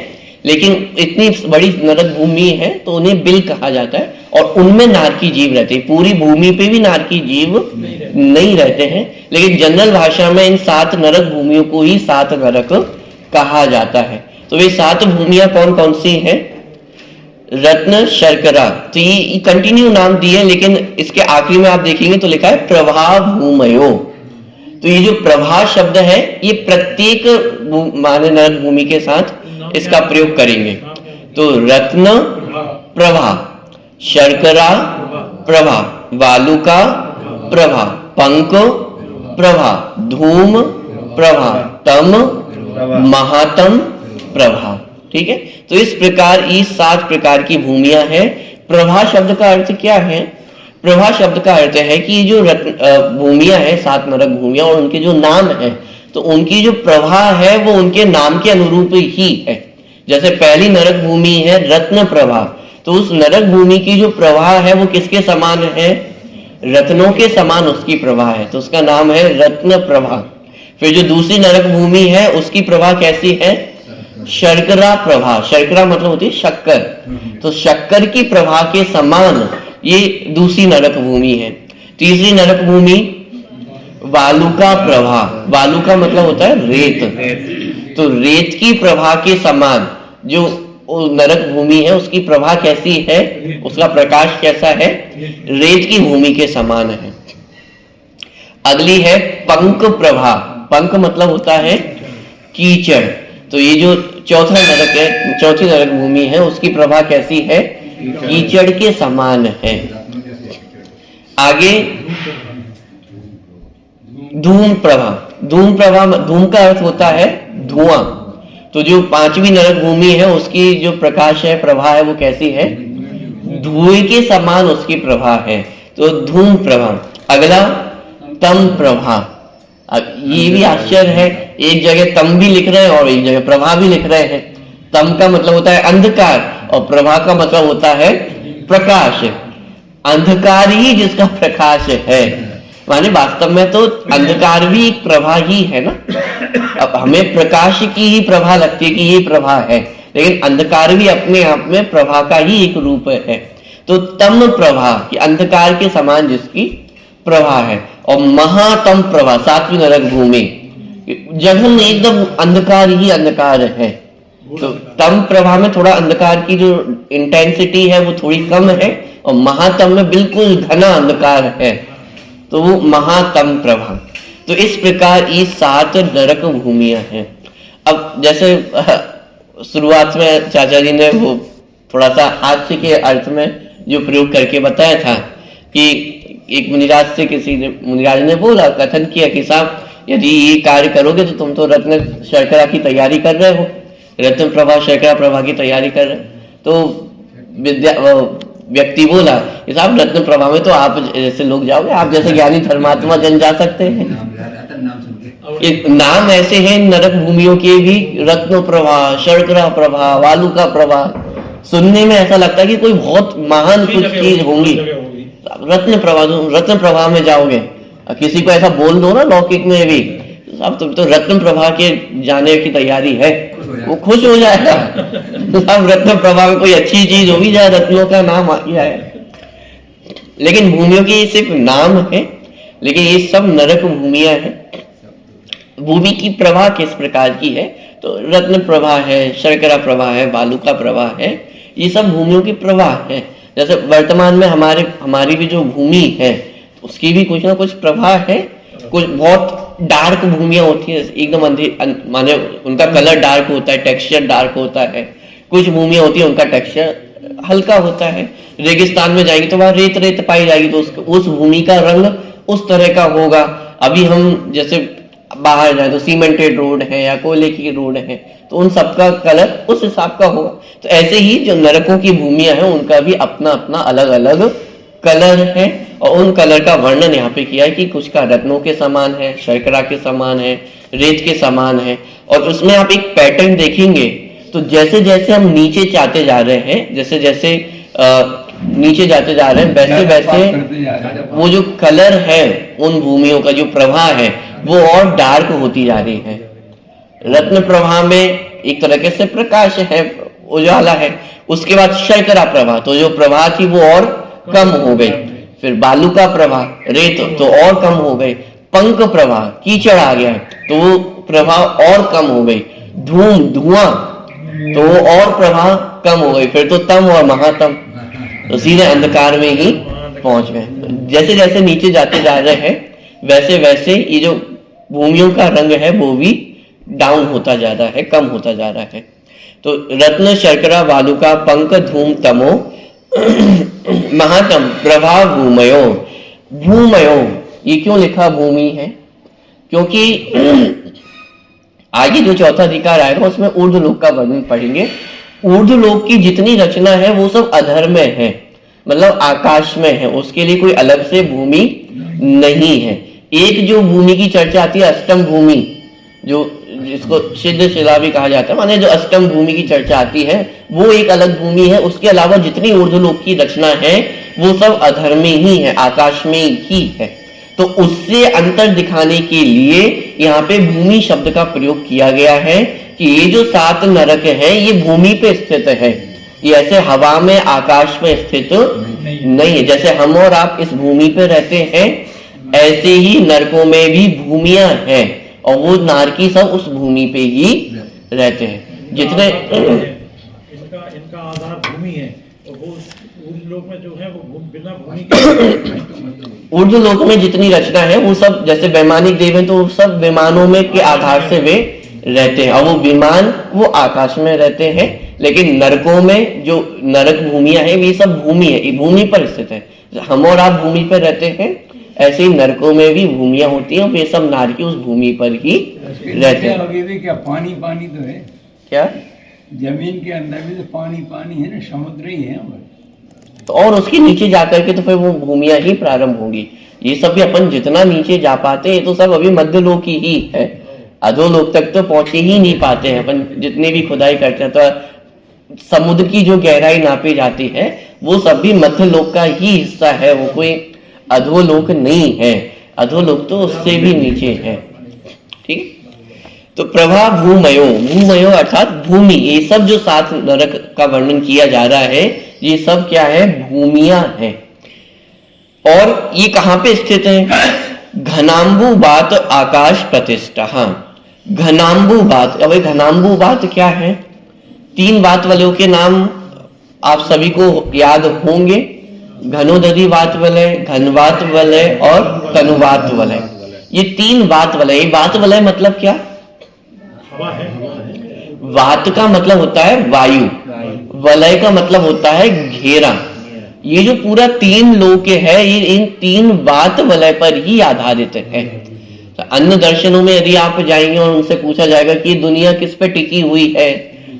लेकिन इतनी बड़ी नरक भूमि है तो उन्हें बिल कहा जाता है और उनमें नारकी जीव रहते हैं। पूरी भूमि पे भी नारकी जीव नहीं रहते हैं, लेकिन जनरल भाषा में इन 7 नरक भूमियों को ही 7 नरक कहा जाता है। तो वे 7 भूमियां कौन कौन सी हैं, रत्न, शर्करा, तो ये कंटिन्यू नाम दिए, लेकिन इसके आखिरी में आप देखेंगे तो लिखा है प्रभा भूमयो। तो ये जो प्रभा शब्द है ये प्रत्येक माने नरक भूमि के साथ इसका प्रयोग करेंगे। तो रत्न प्रभा, शर्करा प्रभा, वालुका प्रभा, पंक प्रभा, धूम प्रभा, तम महातम प्रभा। ठीक है, तो इस प्रकार ये 7 प्रकार की भूमियां हैं। प्रभा शब्द का अर्थ क्या है, प्रभा शब्द का अर्थ है कि जो भूमियां हैं 7 नरक भूमियां और उनके जो नाम है, तो उनकी जो प्रभा है वो उनके नाम के अनुरूप ही है। जैसे पहली नरक भूमि है रत्न प्रभा, तो उस नरक भूमि की जो प्रभा है वो किसके समान है, रत्नों के समान उसकी प्रभा है, तो उसका नाम है रत्न प्रभा। फिर जो दूसरी नरक भूमि है उसकी प्रभा कैसी है, शर्करा प्रभा। शर्करा मतलब होती है शक्कर, तो शक्कर की प्रभा के समान ये दूसरी नरक भूमि है। तीसरी नरक भूमि वालुका प्रभा, वालुका मतलब होता है रेत, तो रेत की प्रभा के समान जो नरक भूमि है उसकी प्रभा कैसी है, उसका प्रकाश कैसा है, रेत की भूमि के समान है। अगली है पंक प्रभा, पंक मतलब होता है कीचड़, तो ये जो चौथा नरक है, चौथी नरक भूमि है उसकी प्रभा कैसी है, कीचड़ के समान है। आगे धूम प्रभा, धूम प्रभा, धूम का अर्थ होता है धुआं। तो जो पांचवी नरक भूमि है उसकी जो प्रकाश है, प्रभा है, वो कैसी है? धुएं के समान उसकी प्रभा है, तो धूम प्रभा। अगला तम प्रभा। अब ये भी आश्चर्य है, एक जगह तम भी लिख रहे हैं और एक जगह प्रभा भी लिख रहे हैं। तम का मतलब होता है अंधकार और प्रभा का मतलब होता है प्रकाश। अंधकार ही जिसका प्रकाश है, माने वास्तव में तो अंधकार भी एक प्रभा ही है ना। अब हमें प्रकाश की ही प्रभा लगती है कि ये प्रभा है, लेकिन अंधकार भी अपने आप में प्रभा का ही एक रूप है। तो तम प्रभा कि अंधकार के समान जिसकी प्रभा है, और महातम प्रभा सातवीं नरक भूमि, जघन एकदम अंधकार ही अंधकार है। तो तम प्रभा में थोड़ा अंधकार की जो इंटेंसिटी है वो थोड़ी कम है, और महातम में बिल्कुल घना अंधकार है, तो वो महातम प्रभा। तो इस प्रकार ये 7 नरक भूमियां हैं। अब जैसे शुरुआत में चाचा जी ने वो थोड़ा सा हास्य के अर्थ में जो प्रयोग करके बताया था कि एक मुनिराज से किसी ने, मुनिराज ने बोला, कथन किया कि साहब यदि ये कार्य करोगे तो तुम तो रत्न शर्करा की तैयारी कर रहे हो, रत्न प्रभा शर्करा प्रभा की तैयारी कर रहे हो। तो व्यक्ति बोला कि साहब रत्न प्रभा में तो आप जैसे लोग जाओगे, आप जैसे ज्ञानी धर्मात्मा जन जा सकते हैं। एक नाम ऐसे हैं नरक भूमियों के भी, रत्न प्रभा, शर्करा प्रभा, वालुका प्रभा। सुनने में ऐसा लगता है कि कोई बहुत महान कुछ चीज होंगी। रत्न प्रभा में जाओगे, किसी को ऐसा बोल दो ना लौकिक में भी, अब तुम तो रत्न प्रभा के जाने की तैयारी है, वो खुश हो जाएगा। अब रत्न प्रभा में कोई अच्छी चीज होगी, जाए रत्नों का नाम आ गया है। लेकिन भूमियों की सिर्फ नाम है, लेकिन ये सब नरक भूमियां हैं। भूमि की प्रभा किस प्रकार की है? तो रत्न प्रभा है, शर्करा प्रभा है, बालुका प्रभा है, ये सब भूमियों की प्रभा है। जैसे वर्तमान में हमारी भी जो भूमि है उसकी भी कुछ ना कुछ प्रभा है। कुछ बहुत डार्क भूमियां होती है, एकदम माने उनका कलर डार्क होता है, टेक्सचर डार्क होता है। कुछ भूमियां होती है उनका टेक्सचर हल्का होता है। रेगिस्तान में जाएगी तो वहां रेत रेत पाई जाएगी, तो उस भूमि का रंग उस तरह का होगा। अभी हम जैसे बाहर जाए तो सीमेंटेड रोड है या कोयले की रोड है, तो उन सबका कलर उस हिसाब का होगा। तो ऐसे ही जो नरकों की भूमियां हैं उनका भी अपना अपना अलग अलग कलर है, और उन कलर का वर्णन यहाँ पे किया है कि कुछ का रत्नों के समान है, शर्करा के समान है, रेत के समान है। और उसमें आप एक पैटर्न देखेंगे तो जैसे जैसे हम नीचे जाते जा रहे हैं, जैसे जैसे नीचे जाते जा रहे हैं, वैसे वैसे वो जो कलर है उन भूमियों का जो प्रभा है वो और डार्क होती जा रही है। रत्न प्रभा में एक तरह से प्रकाश है, उजाला है। उसके बाद शर्करा प्रभा, तो जो प्रभा थी वो और कम हो गई। फिर बालुका प्रभा, रेत, तो और कम हो गई। पंक प्रभा, कीचड़ आ गया तो वो प्रभा और कम हो गई। धुआं, तो वो और प्रभा कम हो गई। फिर तो तम और महातम, तो सीधे अंधकार में ही पहुंच गए। जैसे जैसे नीचे जाते जा रहे हैं वैसे वैसे ये जो भूमियों का रंग है वो भी डाउन होता जा रहा है, कम होता जा रहा है। तो रत्न शर्करा वालुका पंक धूम तमो महातम प्रभा भूमयो। भूमयो ये क्यों लिखा भूमि है? क्योंकि आगे जो चौथा अधिकार आएगा उसमें ऊर्ध्वलोक का वर्णन पढ़ेंगे। ऊर्ध्वलोक की जितनी रचना है वो सब अधर में है, मतलब आकाश में है, उसके लिए कोई अलग से भूमि नहीं है। एक जो भूमि की चर्चा आती है अष्टम भूमि, जो जिसको सिद्ध शिला भी कहा जाता है, माने जो अष्टम भूमि की चर्चा आती है वो एक अलग भूमि है। उसके अलावा जितनी ऊर्ध्वलोक की रचना है वो सब अधर में ही है, आकाश में ही है। तो उससे अंतर दिखाने के लिए यहाँ पे भूमि शब्द का प्रयोग किया गया है कि ये जो 7 नरक है ये भूमि पे स्थित है, ये ऐसे हवा में आकाश में स्थित नहीं है। जैसे हम और आप इस भूमि पे रहते हैं ऐसे ही नरकों में भी भूमियां हैं, और वो नारकी सब उस भूमि पे ही रहते हैं। जितने इनका आधार भूमि है, और वो ऊर्ध्वलोक में जो है वो बिना भूमि के ऊर्ध्वलोक में जितनी रचना है वो सब, जैसे वैमानिक देव हैं तो वो सब विमानों में के आधार से वे रहते हैं, और वो विमान वो आकाश में रहते हैं। लेकिन नरकों में जो नरक भूमियां हैं वे सब भूमि है, भूमि पर स्थित है। हम और आप भूमि पर रहते हैं, ऐसे ही नरकों में भी भूमियां होती हैं, वे सब नारकी उस भूमि पर ही रहते हैं। अभी भी क्या पानी पानी तो है, क्या जमीन के अंदर भी तो पानी पानी है ना, समुद्र ही है हमारे। तो और उसके नीचे जाकर के तो फिर वो भूमियां ही प्रारंभ होंगी। ये सब भी अपन जितना नीचे जा पाते हैं, ये तो सब अभी मध्य लोक ही है, अधोलोक तक तो पहुंचे ही नहीं पाते हैं अपन। जितनी भी खुदाई करते हैं तो समुद्र की जो गहराई नापी जाती है वो सब भी मध्य लोक का ही हिस्सा है, वो कोई अधोलोक नहीं है। अधोलोक तो उससे भी नीचे है। ठीक, तो प्रभा भूमयो, भूमयो अर्थात भूमि, ये सब जो 7 नरक का वर्णन किया जा रहा है ये सब क्या है, भूमियां हैं। और ये कहां पे स्थित है, घनाम्बु बात आकाश प्रतिष्ठा। घनाम्बु बात, अब घनाम्बु बात क्या है, 3 बात वालों के नाम आप सभी को याद होंगे, घनोदधि बात वलय, घनवात वलय और तनुवात वलय। ये 3 बात वलय, ये बात वलय मतलब क्या, हवा है। वात का मतलब होता है वायु, वलय का मतलब होता है घेरा। ये जो पूरा 3 लोक है ये इन 3 वात वलय पर ही आधारित है। तो अन्य दर्शनों में यदि आप जाएंगे और उनसे पूछा जाएगा कि दुनिया किस पे टिकी हुई है,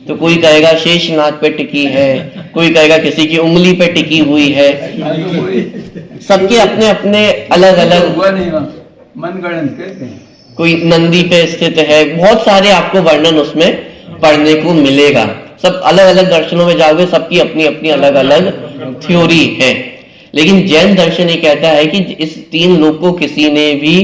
तो कोई कहेगा शेषनाग पे टिकी है, कोई कहेगा किसी की उंगली पे टिकी हुई है। सबके अपने अपने अलग अलग, हुआ नहीं वहाँ, मनगढ़ंत कहते हैं। कोई नंदी पे स्थित है, बहुत सारे आपको वर्णन उसमें पढ़ने को मिलेगा। सब अलग अलग दर्शनों में जाओगे, सबकी अपनी अपनी अलग अलग थ्योरी है। लेकिन जैन दर्शन ये कहता है कि इस 3 लोक को किसी ने भी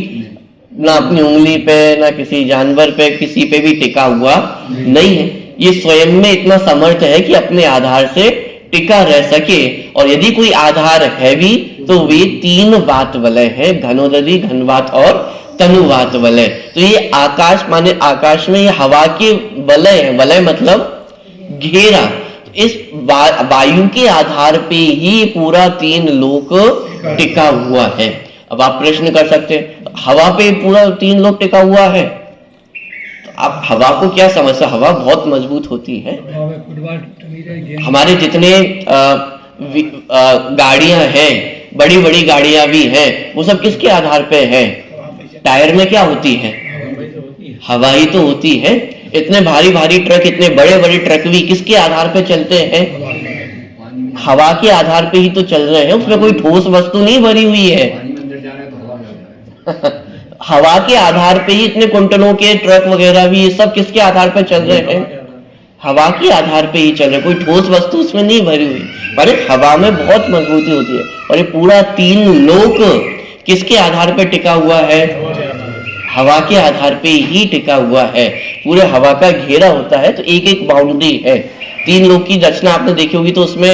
ना अपनी उंगली पे, ना किसी जानवर पे, किसी पे भी टिका हुआ नहीं है। ये स्वयं में इतना समर्थ है कि अपने आधार से टिका रह सके। और यदि कोई आधार है भी तो वे 3 वात वलय है, घनोदधि, घनवात और तनुवात वलय। तो ये आकाश माने आकाश में ये हवा के वलय है, वलय मतलब घेरा। इस वायु के आधार पे ही पूरा 3 लोक टिका हुआ है। अब आप प्रश्न कर सकते हैं हवा पे पूरा 3 लोक टिका हुआ है, तो आप हवा को क्या समझते, हवा बहुत मजबूत होती है। हमारे जितने गाड़ियां हैं, बड़ी बड़ी गाड़ियां भी हैं, वो सब किसके आधार पे है, टायर में क्या होती है, हवा ही तो होती है। इतने भारी भारी ट्रक, इतने बड़े बड़े ट्रक भी किसके आधार पे चलते हैं, हवा के आधार पे ही तो चल रहे हैं, उसमें कोई ठोस वस्तु नहीं भरी हुई है। हवा के आधार पे ही इतने कुंटलों के ट्रक वगैरह भी, ये सब किसके आधार पे चल रहे हैं, हवा के आधार पे ही चल रहे, कोई ठोस वस्तु उसमें नहीं भरी हुई। अरे हवा में बहुत मजबूती होती है। और ये पूरा 3 लोक किसके आधार पे टिका हुआ है, हवा के आधार पे ही टिका हुआ है। पूरे हवा का घेरा होता है, तो एक एक बाउंड्री है। 3 लोक की रचना आपने देखी होगी, तो उसमें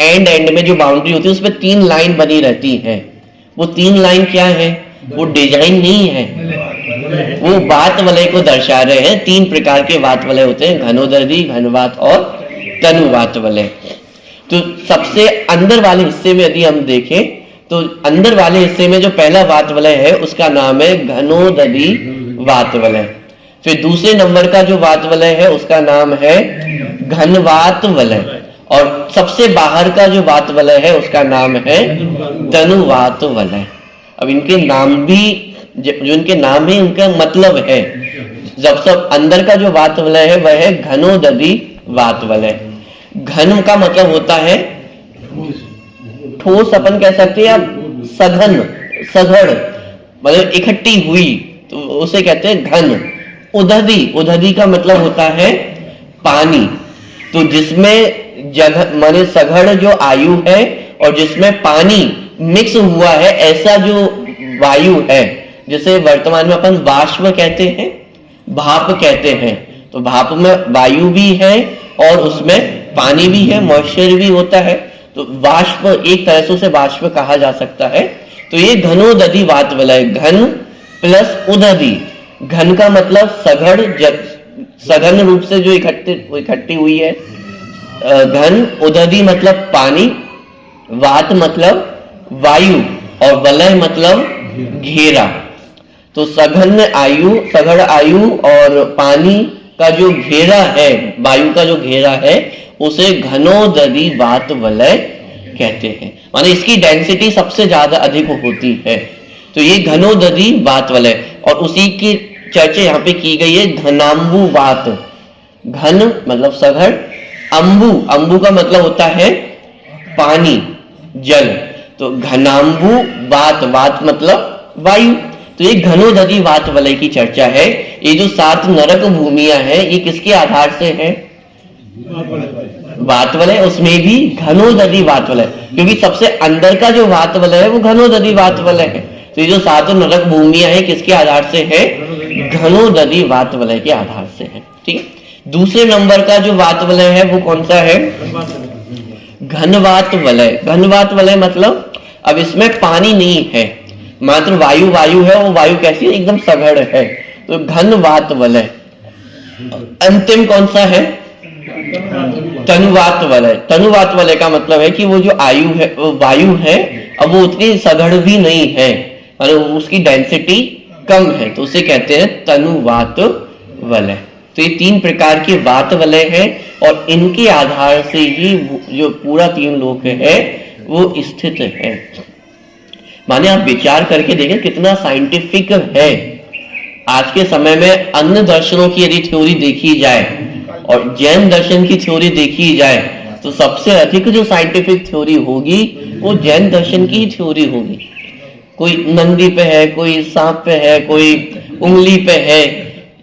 एंड में जो बाउंड्री होती है उसमें 3 लाइन बनी रहती है। वो 3 लाइन क्या है, वो डिजाइन नहीं है, वो वात वलय को दर्शा रहे हैं। 3 प्रकार के वात वलय होते हैं, घनोदधि, घनवात और तनुवात वलय। तो सबसे अंदर वाले हिस्से में यदि हम देखें तो अंदर वाले हिस्से में जो पहला वात वलय है उसका नाम है घनोदधि वात वलय। फिर दूसरे नंबर का जो वात वलय है उसका नाम है घनवात वलय। और सबसे बाहर का जो वात वलय है उसका नाम है तनुवात वलय। अब इनके नाम भी, जो इनके नाम है उनका मतलब है। जब सब अंदर का जो वात वलय है वह है घनोदधि वात वलय। घन का मतलब होता है ठोस, अपन कह सकते हैं, अब सघन, सघड़ मतलब इकट्ठी हुई, तो उसे कहते हैं घन। उदधि, उदधि का मतलब होता है पानी। तो जिसमें जगह माने सघड़ जो आयु है और जिसमें पानी मिक्स हुआ है, ऐसा जो वायु है जिसे वर्तमान में अपन वाष्प कहते हैं, भाप कहते हैं। तो भाप में वायु भी है और उसमें पानी भी है, मॉइस्चर भी होता है। तो वाष्प, एक तरह से उसे वाष्प कहा जा सकता है। तो ये घनोदधि वात वलय, घन प्लस उदधि। घन का मतलब सघड़, सघन रूप से जो इकट्ठी हुई है। घन, उदधि मतलब पानी, वात मतलब वायु और वलय मतलब घेरा। तो सघन आयु, सघड़ आयु और पानी का जो घेरा है, वायु का जो घेरा है, उसे घनोदधि वात वलय कहते हैं। माने इसकी डेंसिटी सबसे ज्यादा अधिक होती है। तो ये घनोदधि वात वलय, और उसी की चर्चा यहाँ पे की गई है घनाम्बु वात। घन मतलब सघन, अंबु, अंबु का मतलब होता है पानी, जल, तो घनाम्बु वात, वात मतलब वायु। तो ये घनोदधि वात वलय की चर्चा है। ये जो 7 नरक भूमियां हैं ये किसके आधार से है? वात वलय, उसमें भी घनोदधि वात वलय, क्योंकि सबसे अंदर का जो वात वलय है वो घनोदधि वात वलय है। तो ये जो 7 नरक भूमियां हैं किसके आधार से है? घनोदधि वात वलय के आधार से है। ठीक, दूसरे नंबर का जो वात वलय है वो कौन सा है? घनवात वलय। घनवात वलय मतलब अब इसमें पानी नहीं है, मात्र वायु वायु है। वो वायु कैसी है? एकदम सघन है, तो घनवात वलय। अंतिम कौन सा है? तनुवात वलय। तनुवात वलय का मतलब है कि वो जो आयु है, वो वायु है, अब वो उतनी सघन भी नहीं है, मतलब उसकी डेंसिटी कम है, तो उसे कहते हैं तनुवात वलय। तो ये 3 प्रकार के वात वलय है, और इनके आधार से ही जो पूरा 3 लोक है वो स्थित है। माने आप विचार करके देखें कितना साइंटिफिक है। आज के समय में अन्य दर्शनों की यदि थ्योरी देखी जाए और जैन दर्शन की थ्योरी देखी जाए, तो सबसे अधिक जो साइंटिफिक थ्योरी होगी वो जैन दर्शन की ही थ्योरी होगी। कोई नंदी पे है, कोई सांप पे है, कोई उंगली पे है,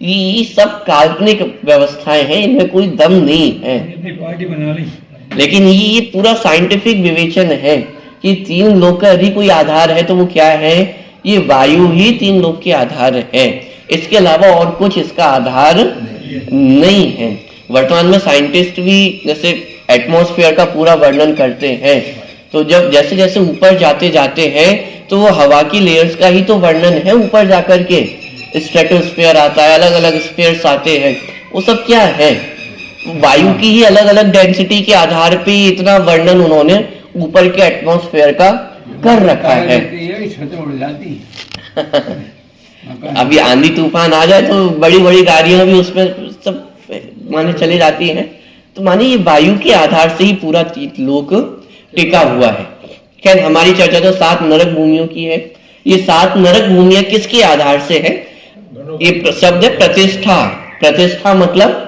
ये सब काल्पनिक व्यवस्थाएं हैं, इनमें कोई दम नहीं है। लेकिन ये पूरा साइंटिफिक विवेचन है कि 3 लोक का यदि कोई आधार है तो वो क्या है? ये वायु ही 3 लोक के आधार है, इसके अलावा और कुछ इसका आधार नहीं है। वर्तमान में साइंटिस्ट भी जैसे एटमॉस्फेयर का पूरा वर्णन करते हैं, तो जब जैसे जैसे ऊपर जाते जाते हैं तो वो हवा की लेयर्स का ही तो वर्णन है। ऊपर जाकर के स्ट्रेटोस्फीयर आता है, अलग अलग स्फीयर्स आते हैं, वो सब क्या है? वायु की ही अलग अलग डेंसिटी के आधार पे इतना वर्णन उन्होंने ऊपर के एटमॉस्फेयर का कर रखा है। अभी आंधी तूफान आ जाए तो बड़ी बड़ी गाड़ियां भी उसमें सब माने चली जाती हैं। तो माने ये वायु के आधार से ही पूरा लोक टिका हुआ है। खैर, हमारी चर्चा तो 7 नरक भूमियों की है। ये 7 नरक भूमियां किसके आधार से है? ये शब्द है प्रतिष्ठा। प्रतिष्ठा मतलब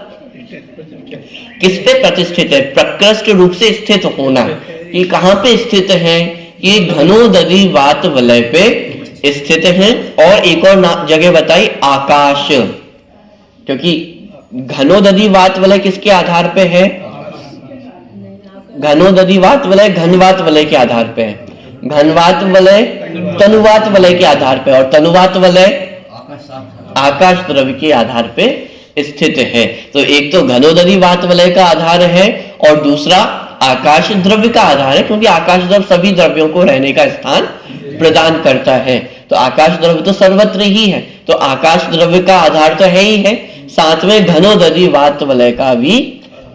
किस पे प्रतिष्ठित है? प्रकृष्ट रूप से स्थित होना। ये कहां पे स्थित है? ये घनोदधि वात वलय पे स्थित है। और एक और जगह बताई, आकाश, क्योंकि घनोदधि वात वलय किसके आधार पे है? घनोदधि वात वलय घनवात वलय के आधार पे है। घनवात वलय तनुवात वलय के आधार पे, और तनुवात वलय आकाश द्रव्य के आधार पे स्थित है। तो एक तो घनोदधि वात वलय का आधार है और दूसरा आकाश द्रव्य का आधार है, क्योंकि आकाश द्रव्य सभी द्रव्यों को रहने का स्थान प्रदान करता है। तो आकाश द्रव्य तो सर्वत्र ही है, तो आकाश द्रव्य का आधार तो है ही है, साथ में घनोदधि वात वलय का भी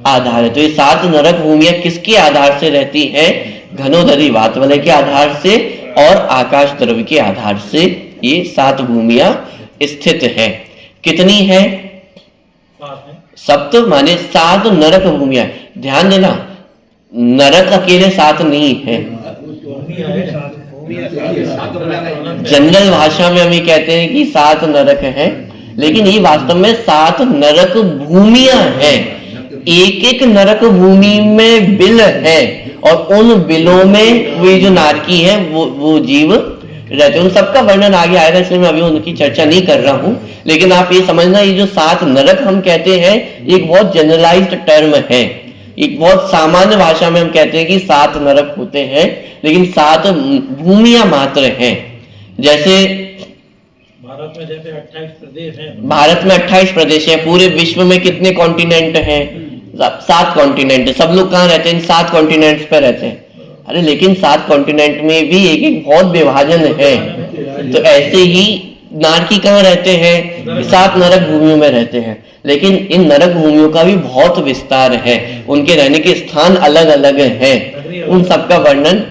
आधार है। तो ये 7 नरक भूमियां किसके आधार से रहती हैं? घनोदधि वात वलय के आधार से और आकाश द्रव्य के आधार से ये 7 भूमियां स्थित है। कितनी है? सप्त माने 7 नरक भूमियां। ध्यान देना, नरक अकेले 7 नहीं है। जनरल भाषा में हम ये कहते हैं कि 7 नरक हैं, लेकिन ये वास्तव में 7 नरक भूमियां हैं। एक एक नरक भूमि में बिल है, और उन बिलों में वे जो नारकी है वो जीव रहते हैं। उन सबका वर्णन आगे आएगा, इसलिए मैं अभी उनकी चर्चा नहीं कर रहा हूं। लेकिन आप ये समझना, ये जो 7 नरक हम कहते हैं, एक बहुत जनरलाइज्ड टर्म है। एक बहुत सामान्य भाषा में हम कहते हैं कि 7 नरक होते हैं, लेकिन 7 भूमियां मात्र हैं। जैसे भारत में जैसे 28 प्रदेश हैं। भारत में 28 प्रदेश हैं। पूरे विश्व में कितने कॉन्टिनेंट हैं? 7 कॉन्टिनेंट। सब लोग कहाँ रहते हैं? 7 कॉन्टिनेंट्स पे रहते हैं। अरे लेकिन 7 कॉन्टिनेंट में भी एक एक बहुत विभाजन है। तो ऐसे ही नारकी कहाँ रहते हैं? 7 नरक भूमियों में रहते हैं। लेकिन इन नरक भूमियों का भी बहुत विस्तार है, उनके रहने के स्थान अलग अलग हैं, उन सबका वर्णन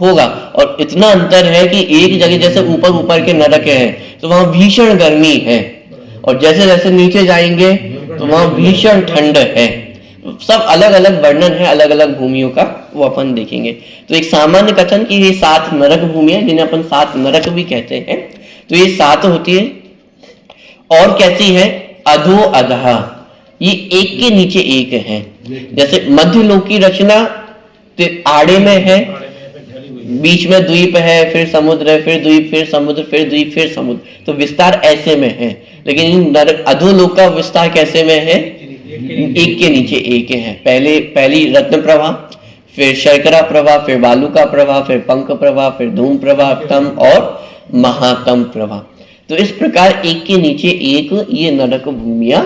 होगा। और इतना अंतर है कि एक जगह जैसे ऊपर ऊपर के नरक हैं तो वहां भीषण गर्मी है, और जैसे जैसे नीचे जाएंगे तो वहां भीषण ठंड है। सब अलग अलग वर्णन है अलग अलग भूमियों का, वो अपन देखेंगे। तो एक सामान्य कथन कि ये 7 नरक भूमियां, जिन्हें अपन 7 नरक भी कहते हैं, तो ये 7 होती है। और कैसी है? अधो अधः, ये एक के नीचे एक है। जैसे मध्यलोक की रचना आड़े में है, बीच में द्वीप है, फिर समुद्र है, फिर द्वीप, फिर समुद्र, फिर द्वीप, फिर समुद्र, तो विस्तार ऐसे में है। लेकिन अधोलोक का विस्तार कैसे में है? एक के नीचे एक है। पहली रत्न प्रभा, फिर शर्करा प्रभा, फिर बालुका प्रभा, फिर पंख प्रभा, फिर धूम प्रभा, तम और महातम प्रभा। तो इस प्रकार एक के नीचे एक ये नरक भूमियां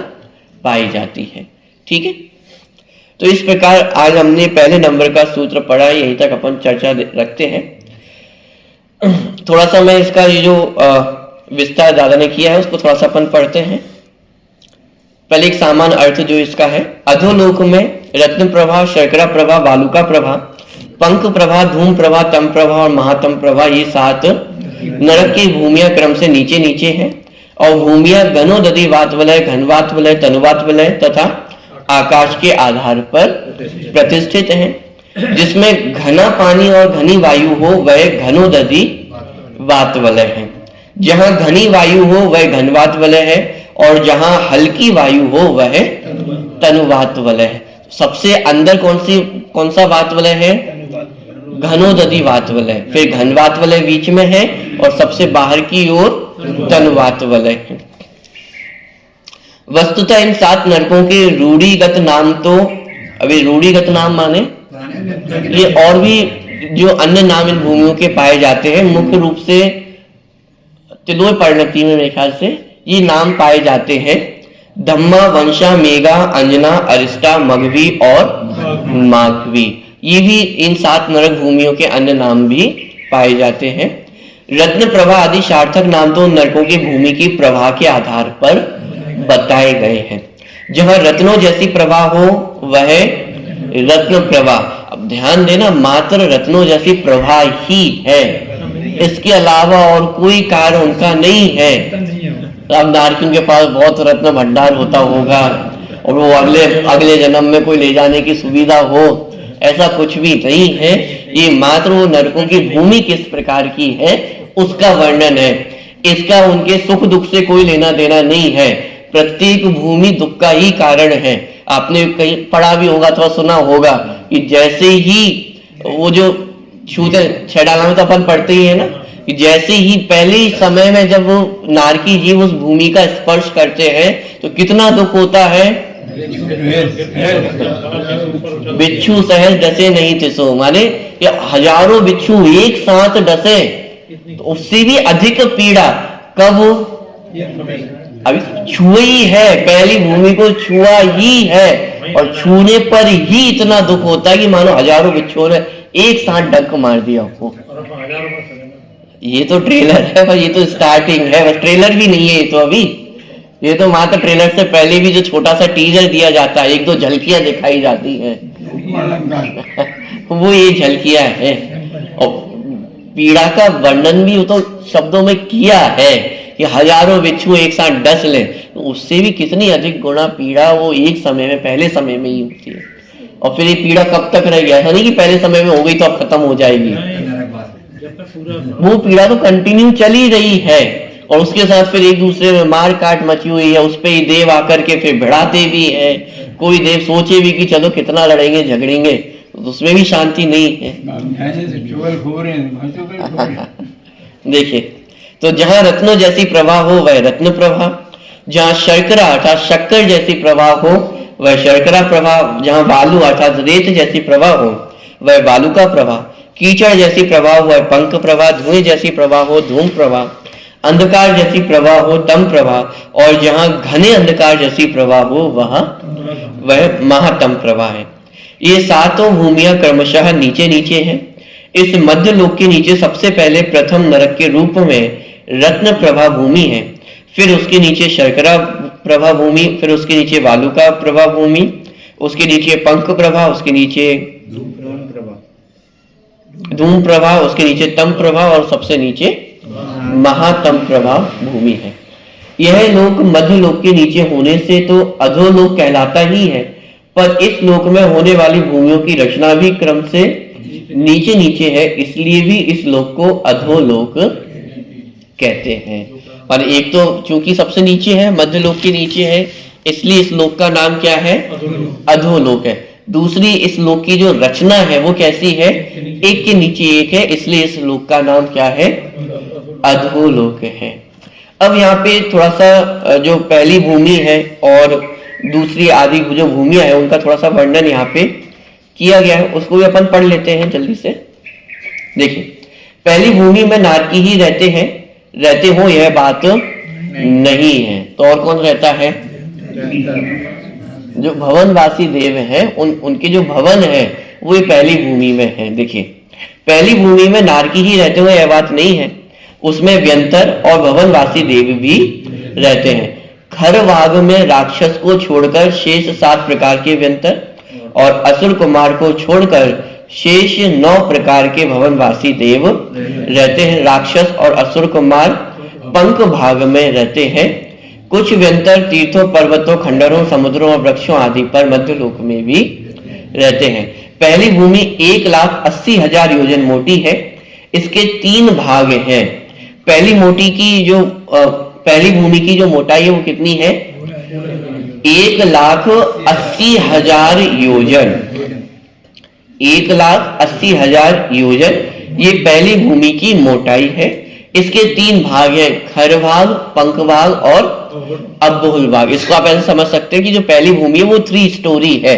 पाई जाती है। ठीक है, तो इस प्रकार आज हमने पहले नंबर का सूत्र पढ़ा, यहीं तक अपन चर्चा रखते हैं। थोड़ा सा मैं इसका ये जो विस्तार दादा ने किया है उसको थोड़ा सा अपन पढ़ते हैं। पहले एक सामान्य अर्थ जो इसका है, अधोलोक में रत्न प्रभा, शर्करा प्रभा, बालुका प्रभा, पंख प्रभा, धूम प्रभा, तम प्रभा और महातम प्रभा, ये 7 नरक की भूमियां क्रम से नीचे नीचे हैं। और भूमियां गणोदधि वात वलय, घनवात वलय, तनुवात वलय तथा आकाश के आधार पर प्रतिष्ठित हैं। जिसमें घना पानी और घनी वायु हो वह घनोदधि वात वलय है, जहां घनी वायु हो वह घनवात वलय है, और जहां हल्की वायु हो वह तनुवात वलय है। सबसे अंदर कौन सा वात वलय है? घनोदधि वात वलय, फिर घनवात वलय बीच में है, और सबसे बाहर की ओर तनुवात वलय है। वस्तुतः इन 7 नरकों के रूढ़िगत नाम, तो अभी रूढ़िगत नाम माने ये और भी जो अन्य नाम इन भूमियों के पाए जाते हैं, मुख्य रूप से तिलोय परिणति में मेरे ख्याल से ये नाम पाए जाते हैं। धम्मा, वंशा, मेघा, अंजना, अरिष्टा, मघवी और माघवी, ये भी इन 7 नरक भूमियों के अन्य नाम भी पाए जाते हैं। रत्न प्रभा आदि सार्थक नाम तो नरकों की भूमि की प्रभा के आधार पर बताए गए हैं। जहां रत्नों जैसी प्रभा हो वह रत्न प्रभा। अब ध्यान देना, मात्र रत्नों जैसी प्रभा ही है, इसके अलावा और कोई कार्य उनका नहीं है। अब नारकियों के पास बहुत रत्न भंडार होता होगा और वो अगले जन्म में कोई ले जाने की सुविधा हो, ऐसा कुछ भी नहीं है। ये मात्र वो नरकों की भूमि किस प्रकार की है उसका वर्णन है। इसका उनके सुख दुख से कोई लेना देना नहीं है। प्रत्येक भूमि दुख का ही कारण है। आपने कहीं पढ़ा भी होगा अथवा सुना होगा कि जैसे ही वो जो छूते छेड़ाला में तो अपन पढ़ते ही है ना, कि जैसे ही पहले ही समय में जब वो नारकी जीव उस भूमि का स्पर्श करते हैं तो कितना दुख होता है। बिच्छू सहज डसे नहीं तिसो, माने ये हजारों बिच्छू एक साथ डसे तो उससे भी अधिक पीड़ा कब अभी छुए ही है, पहली भूमि को छुआ ही है और छूने पर ही इतना दुख होता है कि मानो हजारों बिच्छुओं ने एक साथ डंक मार दिया आपको। ये तो ट्रेलर है, पर ये तो स्टार्टिंग है, बस ट्रेलर भी नहीं है ये तो अभी। ये तो मात्र ट्रेलर से पहले भी जो छोटा सा टीजर दिया जाता है, 1-2 झलकियां दिखाई जाती हैं वो ये झलकियां है। और पीड़ा का वर्णन भी तो शब्दों में किया है कि हजारों बिच्छू एक साथ डस ले, तो उससे भी कितनी अधिक गुना पीड़ा वो एक समय में, पहले समय में ही होती है। और फिर ये पीड़ा कब तक रहेगी? ऐसा नहीं कि पहले समय में हो गई तो अब खत्म हो जाएगी, वो पीड़ा तो कंटिन्यू चली रही है। और उसके साथ फिर एक दूसरे में मार काट मची हुई है, उस पे ही देव आकर के फिर भिड़ाते भी है। कोई देव सोचे भी कि चलो कितना लड़ेंगे झगड़ेंगे, तो उसमें भी शांति नहीं है। देखिए, तो जहां रत्नों जैसी प्रभा हो वह रत्न प्रभा, जहां शर्करा अर्थात शक्कर जैसी प्रभा हो वह शर्करा प्रभा, जहां बालू अर्थात रेत जैसी प्रभा हो वह बालुका प्रभा, कीचड़ जैसी प्रभा हो वह पंख प्रभा, धुएं जैसी प्रभा हो धूम प्रभा, अंधकार जैसी प्रभा हो तम प्रभा, और जहां घने अंधकार जैसी प्रभा हो वह महातम प्रभा है। ये 7 भूमियां क्रमशः नीचे नीचे हैं। इस मध्य लोक के नीचे सबसे पहले प्रथम नरक के रूप में रत्न प्रभा भूमि है, फिर उसके नीचे शर्करा प्रभा भूमि, फिर उसके नीचे बालुका प्रभा भूमि, उसके नीचे पंख प्रभा, उसके नीचे धूम प्रभा, उसके नीचे तम प्रभा और सबसे नीचे महातम प्रभा भूमि है। यह लोक मध्य लोक के नीचे होने से तो अधोलोक कहलाता ही है, पर इस लोक में होने वाली भूमियों की रचना भी क्रम से नीचे नीचे है, इसलिए भी इस लोक को अधोलोक कहते हैं। और एक तो चूंकि सबसे नीचे है, मध्य लोक के नीचे है, इसलिए इस लोक का नाम क्या है? अधोलोक है। दूसरी, इस लोक की जो रचना है वो कैसी है? एक के नीचे एक है, इसलिए इस लोक का नाम क्या है? अधोलोक है। अब यहाँ पे थोड़ा सा जो पहली भूमि है और दूसरी आदि जो भूमियां है उनका थोड़ा सा वर्णन यहाँ पे किया गया है, उसको भी अपन पढ़ लेते हैं जल्दी से। देखिए, पहली भूमि में नारकी ही रहते हो यह बात नहीं है, तो और कौन रहता है? जो भवनवासी देव हैं, उनके जो भवन है वो ये पहली भूमि में है। देखिए, पहली भूमि में नारकी ही रहते हुए यह बात नहीं है, उसमें व्यंतर और भवनवासी देव भी रहते हैं। खर भाग में राक्षस को छोड़कर शेष 7 प्रकार के व्यंतर और असुर कुमार को छोड़कर शेष 9 प्रकार के भवनवासी देव रहते हैं। राक्षस और असुर कुमार पंख भाग में रहते हैं। कुछ व्यंतर तीर्थों, पर्वतों, खंडरों, समुद्रों और वृक्षों आदि पर मध्य लोक में भी रहते हैं। पहली भूमि 1,80,000 योजन मोटी है। इसके 3 भाग हैं। पहली भूमि की जो मोटाई है वो कितनी है? 1,80,000 योजन। 1,80,000 योजन ये पहली भूमि की मोटाई है। इसके 3 भाग हैं, खर भाग, पंख भाग और अबहुल भाग। इसको आप ऐसे समझ सकते हैं कि जो पहली भूमि है वो 3 स्टोरी है,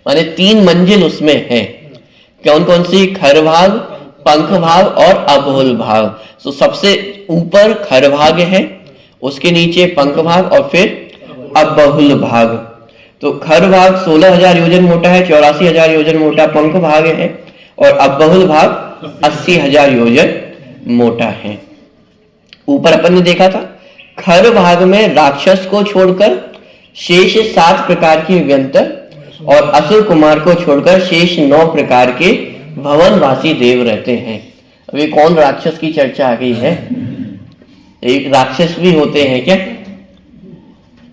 माने 3 मंजिल उसमें है। कौन कौन सी? खर भाग, पंख भाग और अबहुल भाग। तो सबसे ऊपर खर भाग है, उसके नीचे पंख भाग और फिर अबहुल भाग। तो खर भाग 16,000 योजन मोटा है, 84,000 योजन मोटा पंख भाग है और अबहुल भाग 80,000 योजन मोटा है। ऊपर अपन ने देखा था, खर भाग में राक्षस को छोड़कर शेष 7 प्रकार के व्यंतर और असुर कुमार को छोड़कर शेष 9 प्रकार के भवनवासी देव रहते हैं। अभी कौन राक्षस की चर्चा आ गई है? एक राक्षस भी होते हैं क्या?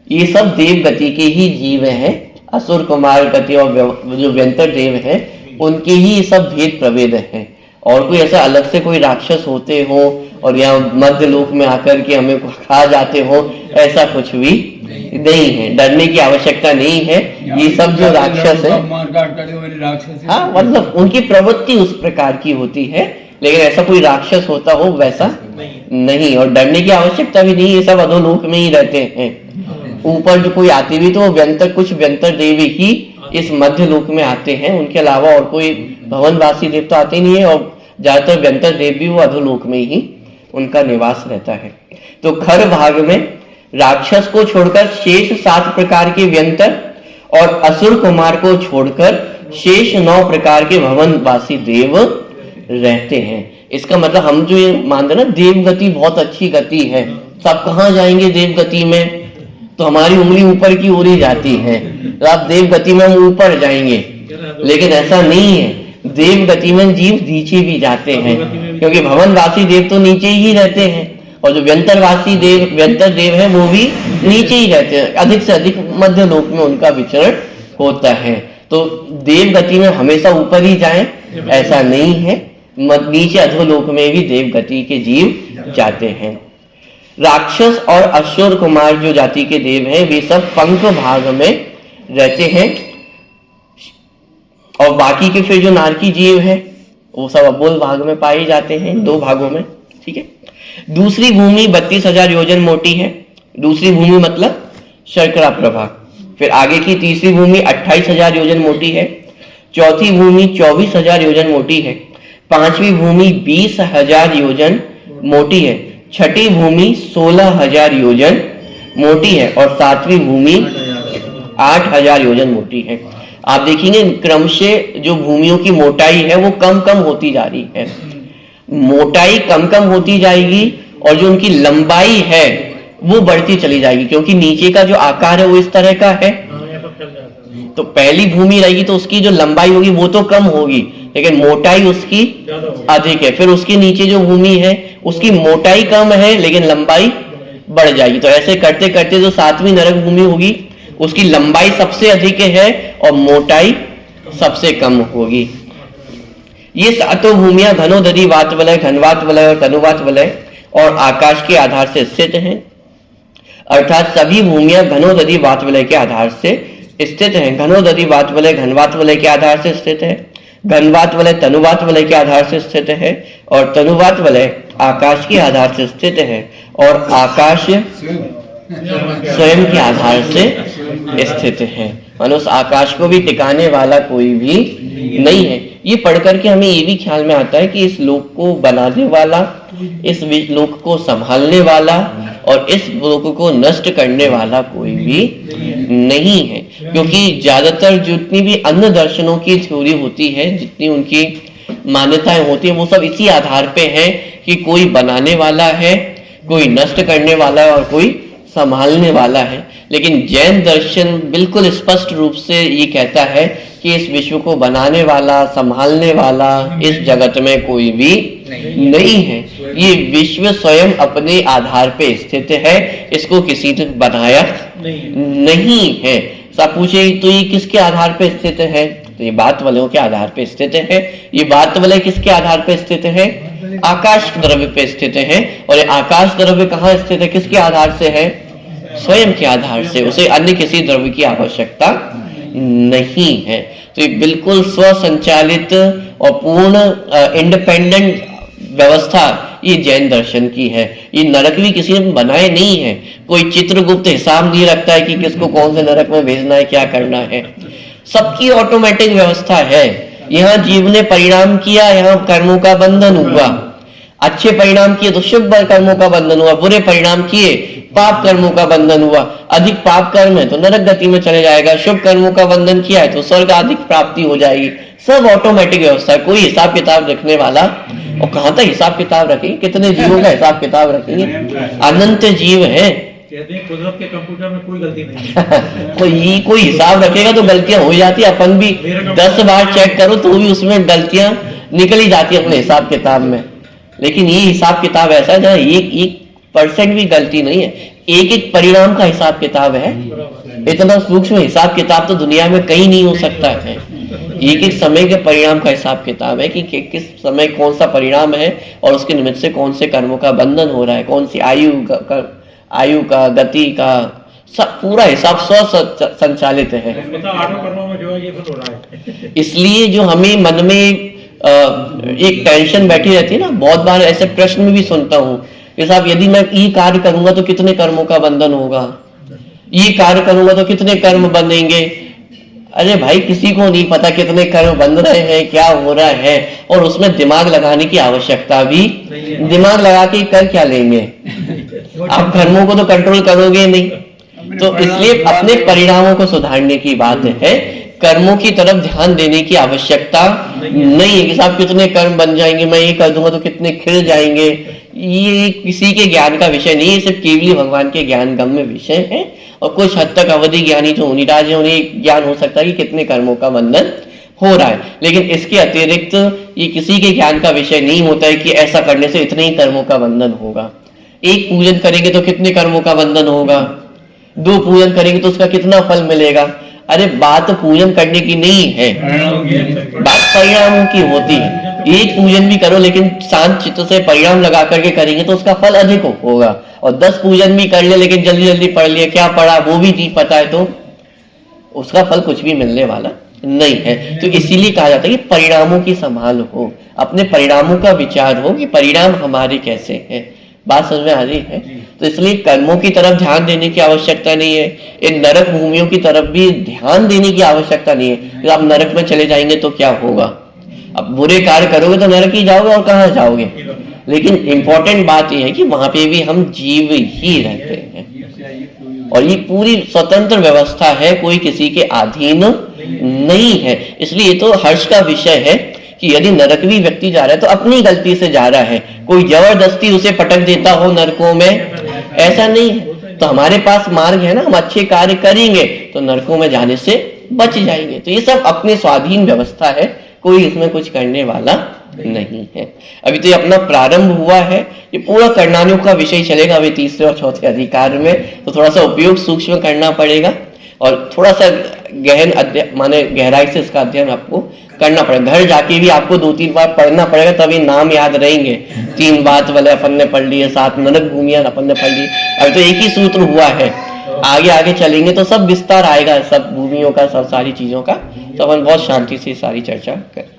ये सब देव गति के ही जीव हैं। असुर कुमार गति और जो व्यंतर देव हैं उनके ही सब भेद प्रभेद हैं। और कोई ऐसा अलग से कोई राक्षस होते हो और यहाँ मध्य लोक में आकर के हमें खा जाते हो, ऐसा कुछ भी नहीं है। डरने की आवश्यकता नहीं है। ये सब जो राक्षस है, हाँ, मतलब उनकी प्रवृत्ति उस प्रकार की होती है, लेकिन ऐसा कोई राक्षस होता हो वैसा नहीं। और डरने की आवश्यकता भी नहीं, ये सब अधोलोक में ही रहते हैं। ऊपर जो कोई आते भी तो व्यंतर, कुछ व्यंतर देव ही इस मध्य लोक में आते हैं, उनके अलावा और कोई भवनवासी देव तो आते नहीं है। और ज्यादातर व्यंतर देव भी वो अधोलोक में ही उनका निवास रहता है। तो खर भाग में राक्षस को छोड़कर शेष 7 प्रकार के व्यंतर और असुर कुमार को छोड़कर शेष 9 प्रकार के भवनवासी देव रहते हैं। इसका मतलब हम जो ये मानते हैं ना, देव गति बहुत अच्छी गति है, सब कहाँ जाएंगे देव गति में? तो हमारी उंगली ऊपर की ओर ही जाती है, तो आप देव गति में हम ऊपर जाएंगे, लेकिन ऐसा नहीं है। देव गति में जीव नीचे भी जाते हैं, क्योंकि भवनवासी देव तो नीचे ही रहते हैं और जो व्यंतर देव है वो भी नीचे ही रहते हैं। अधिक से अधिक मध्य लोक में उनका विचरण होता है। तो देव गति में हमेशा ऊपर ही जाएं ऐसा नहीं है, नीचे अधोलोक में भी देव गति के जीव जाते हैं। राक्षस और असुर कुमार जो जाति के देव हैं वे सब पंख भाग में रहते हैं और बाकी के फिर जो नारकी जीव है वो सब अबोल भाग में पाए जाते हैं, 2 भागों में। ठीक है। दूसरी भूमि 32,000 योजन मोटी है। दूसरी भूमि मतलब शर्करा प्रभाग। फिर आगे की तीसरी भूमि 28,000 योजन मोटी है। चौथी भूमि 24,000 योजन मोटी है। पांचवी भूमि 20,000 योजन मोटी है। छठी भूमि 16,000 योजन मोटी है और सातवीं भूमि 8,000 योजन मोटी है। आप देखेंगे क्रमशः जो भूमियों की मोटाई है वो कम कम होती जा रही है। मोटाई कम कम होती जाएगी और जो उनकी लंबाई है वो बढ़ती चली जाएगी, क्योंकि नीचे का जो आकार है वो इस तरह का है। तो पहली भूमि रहेगी तो उसकी जो लंबाई होगी वो तो कम होगी, लेकिन मोटाई उसकी अधिक है। फिर उसके नीचे जो भूमि है उसकी मोटाई कम है लेकिन लंबाई बढ़ जाएगी। तो ऐसे करते करते जो सातवीं नरक भूमि होगी उसकी लंबाई सबसे अधिक है और मोटाई सबसे कम होगी। ये सातों भूमियां घनोदरी वात वलय, घनवात वलय और तनुवात वलय और आकाश के आधार से स्थित हैं। अर्थात सभी भूमियां घनोदरी वात वलय के आधार से स्थित हैं। घनोदरी वात वलय घनवात वलय के आधार से स्थित है, घनवात वलय तनुवात वलय के आधार से स्थित है और तनुवात वलय आकाश के आधार से स्थित है और आकाश स्वयं के आधार से स्थित है। मनुष्य आकाश को भी टिकाने वाला कोई भी नहीं है। ये पढ़ करके हमें ये भी ख्याल में आता है कि इस लोक को बनाने वाला, इस लोक को संभालने वाला और इस लोक को नष्ट करने वाला कोई भी नहीं है। क्योंकि ज्यादातर जितनी भी अन्य दर्शनों की थ्योरी होती है, जितनी उनकी मान्यताएं होती है, वो सब इसी आधार पे है कि कोई बनाने वाला है, कोई नष्ट करने वाला है और कोई संभालने वाला है। लेकिन जैन दर्शन बिल्कुल स्पष्ट रूप से ये कहता है कि इस विश्व को बनाने वाला, संभालने वाला इस जगत में कोई भी नहीं है। ये विश्व स्वयं अपने आधार पे स्थित है, इसको किसी ने बनाया नहीं है। सब पूछे तो ये किसके आधार पे स्थित है? तो ये बात वलयों के आधार पे स्थित है। ये बात वलय किसके आधार पे स्थित है? आकाश द्रव्य पे स्थित है। और ये आकाश द्रव्य कहाँ स्थित है, किसके आधार से है? स्वयं के आधार से। उसे अन्य किसी द्रव्य की आवश्यकता नहीं है। तो ये बिल्कुल स्वसंचालित और पूर्ण इंडिपेंडेंट व्यवस्था ये जैन दर्शन की है। ये नरक भी किसी ने बनाए नहीं है। कोई चित्रगुप्त हिसाब नहीं रखता है कि किसको कौन से नरक में भेजना है, क्या करना है। सबकी ऑटोमेटिक व्यवस्था है। यहाँ जीव ने परिणाम किया, यहाँ कर्मों का बंधन हुआ। अच्छे परिणाम किए तो शुभ कर्मों का बंधन हुआ, बुरे परिणाम किए पाप कर्मों का बंधन हुआ। अधिक पाप कर्म है तो नरक गति में चले जाएगा, शुभ कर्मों का बंधन किया है तो स्वर्ग अधिक प्राप्ति हो जाएगी। सब ऑटोमेटिक व्यवस्था है। कोई हिसाब किताब रखने वाला, और कहां तक हिसाब किताब रखेंगे, कितने जीवों का हिसाब किताब रखेंगे? अनंत जीव है। कुदरत के कंप्यूटर में कोई गलती नहीं है। कोई हिसाब रखेगा तो गलतियां हो जाती है। अपन भी 10 बार चेक करो तो भी उसमें गलतियां निकल ही जाती है अपने हिसाब किताब में। लेकिन ये हिसाब किताब ऐसा है जहाँ 1% भी गलती नहीं है। एक परिणाम का हिसाब किताब है। इतना सूक्ष्म हिसाब किताब तो दुनिया में कहीं नहीं हो सकता है। एक समय के परिणाम का हिसाब किताब है कि किस समय कौन सा परिणाम है और उसके निमित्त से कौन से कर्मों का बंधन हो रहा है, कौन सी आयु का, गति का, सब पूरा हिसाब स्व संचालित है। इसलिए जो हमें मन में एक टेंशन बैठी रहती है ना, बहुत बार ऐसे प्रश्न में भी सुनता हूँ कि साहब यदि मैं ये कार्य करूंगा तो कितने कर्मों का बंधन होगा, ये कार्य करूंगा तो कितने कर्म बंधेंगे। अरे भाई, किसी को नहीं पता कितने कर्म बंध रहे हैं, क्या हो रहा है, और उसमें दिमाग लगाने की आवश्यकता भी, दिमाग लगा के कर क्या लेंगे? आप कर्मों को तो कंट्रोल करोगे नहीं। तो इसलिए अपने परिणामों को सुधारने की बात है, कर्मों की तरफ ध्यान देने की आवश्यकता नहीं है कि साहब कितने कर्म बन जाएंगे, मैं ये कर दूंगा तो कितने खिल जाएंगे। ये किसी के ज्ञान का विषय नहीं है, सिर्फ केवली भगवान के ज्ञान गम्य विषय है। और कुछ हद तक अवधि ज्ञानी जो मुनिराज है उन्हें ज्ञान हो सकता है कि कितने कर्मों का बंधन हो रहा है, लेकिन इसके अतिरिक्त ये किसी के ज्ञान का विषय नहीं होता है कि ऐसा करने से इतने ही कर्मों का बंधन होगा। एक पूजन करेंगे तो कितने कर्मों का बंधन होगा, 2 पूजन करेंगे तो उसका कितना फल मिलेगा। अरे बात पूजन करने की नहीं है, बात परिणामों की होती है। एक पूजन भी करो लेकिन शांत चित्त से परिणाम लगा करके करेंगे तो उसका फल अधिक होगा। और 10 पूजन भी कर ले लेकिन जल्दी जल्दी पढ़ लिया, क्या पढ़ा वो भी नहीं पता है, तो उसका फल कुछ भी मिलने वाला नहीं है। तो इसीलिए कहा जाता है कि परिणामों की संभाल हो, अपने परिणामों का विचार हो कि परिणाम हमारे कैसे हैं। बात समझ में आ रही है? तो इसलिए कर्मों की तरफ ध्यान देने की आवश्यकता नहीं है, इन नरक भूमियों की तरफ भी ध्यान देने की आवश्यकता नहीं है कि आप नरक में चले जाएंगे तो क्या होगा। अब बुरे कार्य करोगे तो नरक ही जाओगे और कहाँ जाओगे। लेकिन इंपॉर्टेंट बात यह है कि वहां पे भी हम जीव ही रहते हैं और ये पूरी स्वतंत्र व्यवस्था है, कोई किसी के अधीन नहीं है। इसलिए तो हर्ष का विषय है कि यदि नरक भी व्यक्ति जा रहा है तो अपनी गलती से जा रहा है, कोई जबरदस्ती उसे पटक देता हो नरकों में, ऐसा नहीं है। तो हमारे पास मार्ग है ना, हम अच्छे कार्य करेंगे तो नरकों में जाने से बच जाएंगे। तो ये सब अपने स्वाधीन व्यवस्था है, कोई इसमें कुछ करने वाला नहीं है। अभी तो ये अपना प्रारंभ हुआ है, ये पूरा कर्णानुयोग का विषय चलेगा अभी तीसरे और चौथे अधिकार में, तो थोड़ा सा उपयोग सूक्ष्म करना पड़ेगा। और थोड़ा सा गहन अध्ययन माने गहराई से इसका अध्ययन आपको करना पड़ेगा। घर जाके भी आपको 2-3 बार पढ़ना पड़ेगा, तभी नाम याद रहेंगे। 3 बात वाले अपन ने पढ़ लिए, 7 नरक भूमियां अपन ने पढ़ ली। अब तो एक ही सूत्र हुआ है, आगे आगे चलेंगे तो सब विस्तार आएगा, सब भूमियों का, सब सारी चीजों का। तो अपन बहुत शांति से सारी चर्चा करेंगे।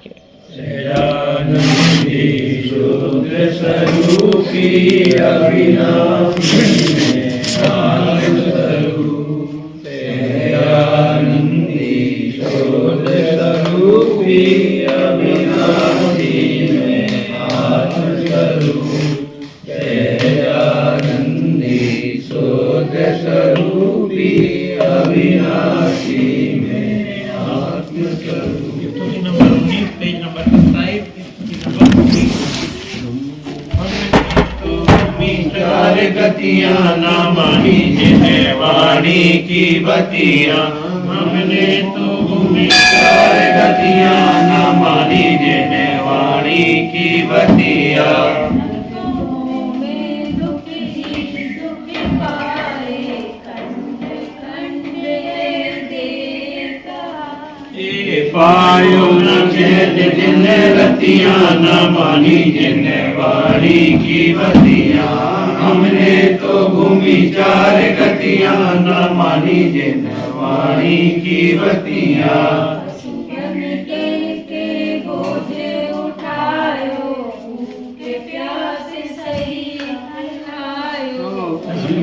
गतियां ना मानी जिन्हें वाणी की बतियां, हमने तो भूमि चार गतियां ना मानी जिन्हें वाणी की बतियां। पायो न चैन जिन्हें रतियां न मानी जिन्हें वाणी की बतियां, हमने तो भूमि चार गतियां न मानी जिन्हें वाणी की बतियां।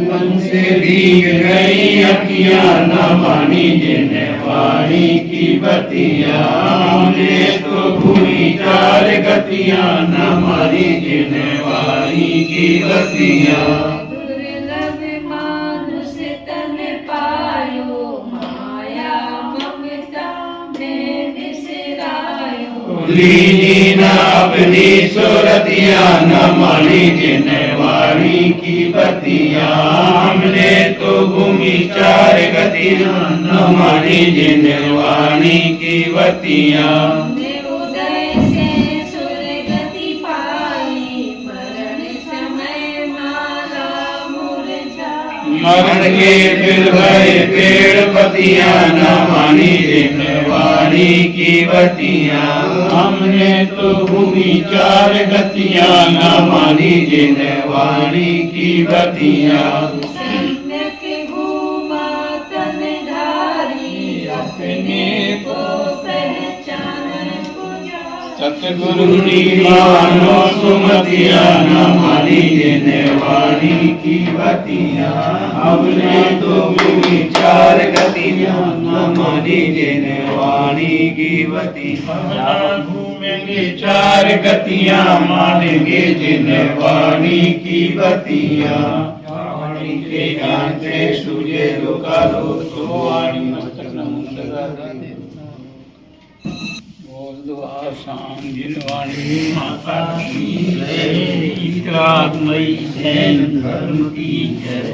मन से भीग गई अखियां न मानी जिन्हें वाणी की बतियां, हमने तो भूमि चार गतियां न मानी जिन्हें वाणी की बतियां। दुर्लभ मानुष तन पायो, माया ममता में बिसरायो। लीनी न अपनी सुरतियां न मानी जिन्हें वाणी की बतियां, हमने तो भूमि चार गतियां न मानी जिन्हें वाणी की बतियां। उदय से सुरगति पाई, मरण समय माला मुरझाई। मरण के फिर भय पेड़ पतियां न मानी जिन्हें वाणी की बतियां, हमने तो भूमि चार गतियां न मानी जिन्हें वाणी की बतियां। सम्यक घूमा तन धारी, अपने को पहचान पुजारी। सतगुरु नी मानो सुमतियां न मानी जिन्हें वाणी की बतियां, हमने तो भूमि चार गतियां न मानी जिन्हें वाणी की बतियां। घूमेंगे चार गतियां मानेंगे जिन्हें वाणी की बतियां। वाणी के ज्ञान से सूझे लोकालो, तो वाणी वाणी माता की जय, धर्म की जय।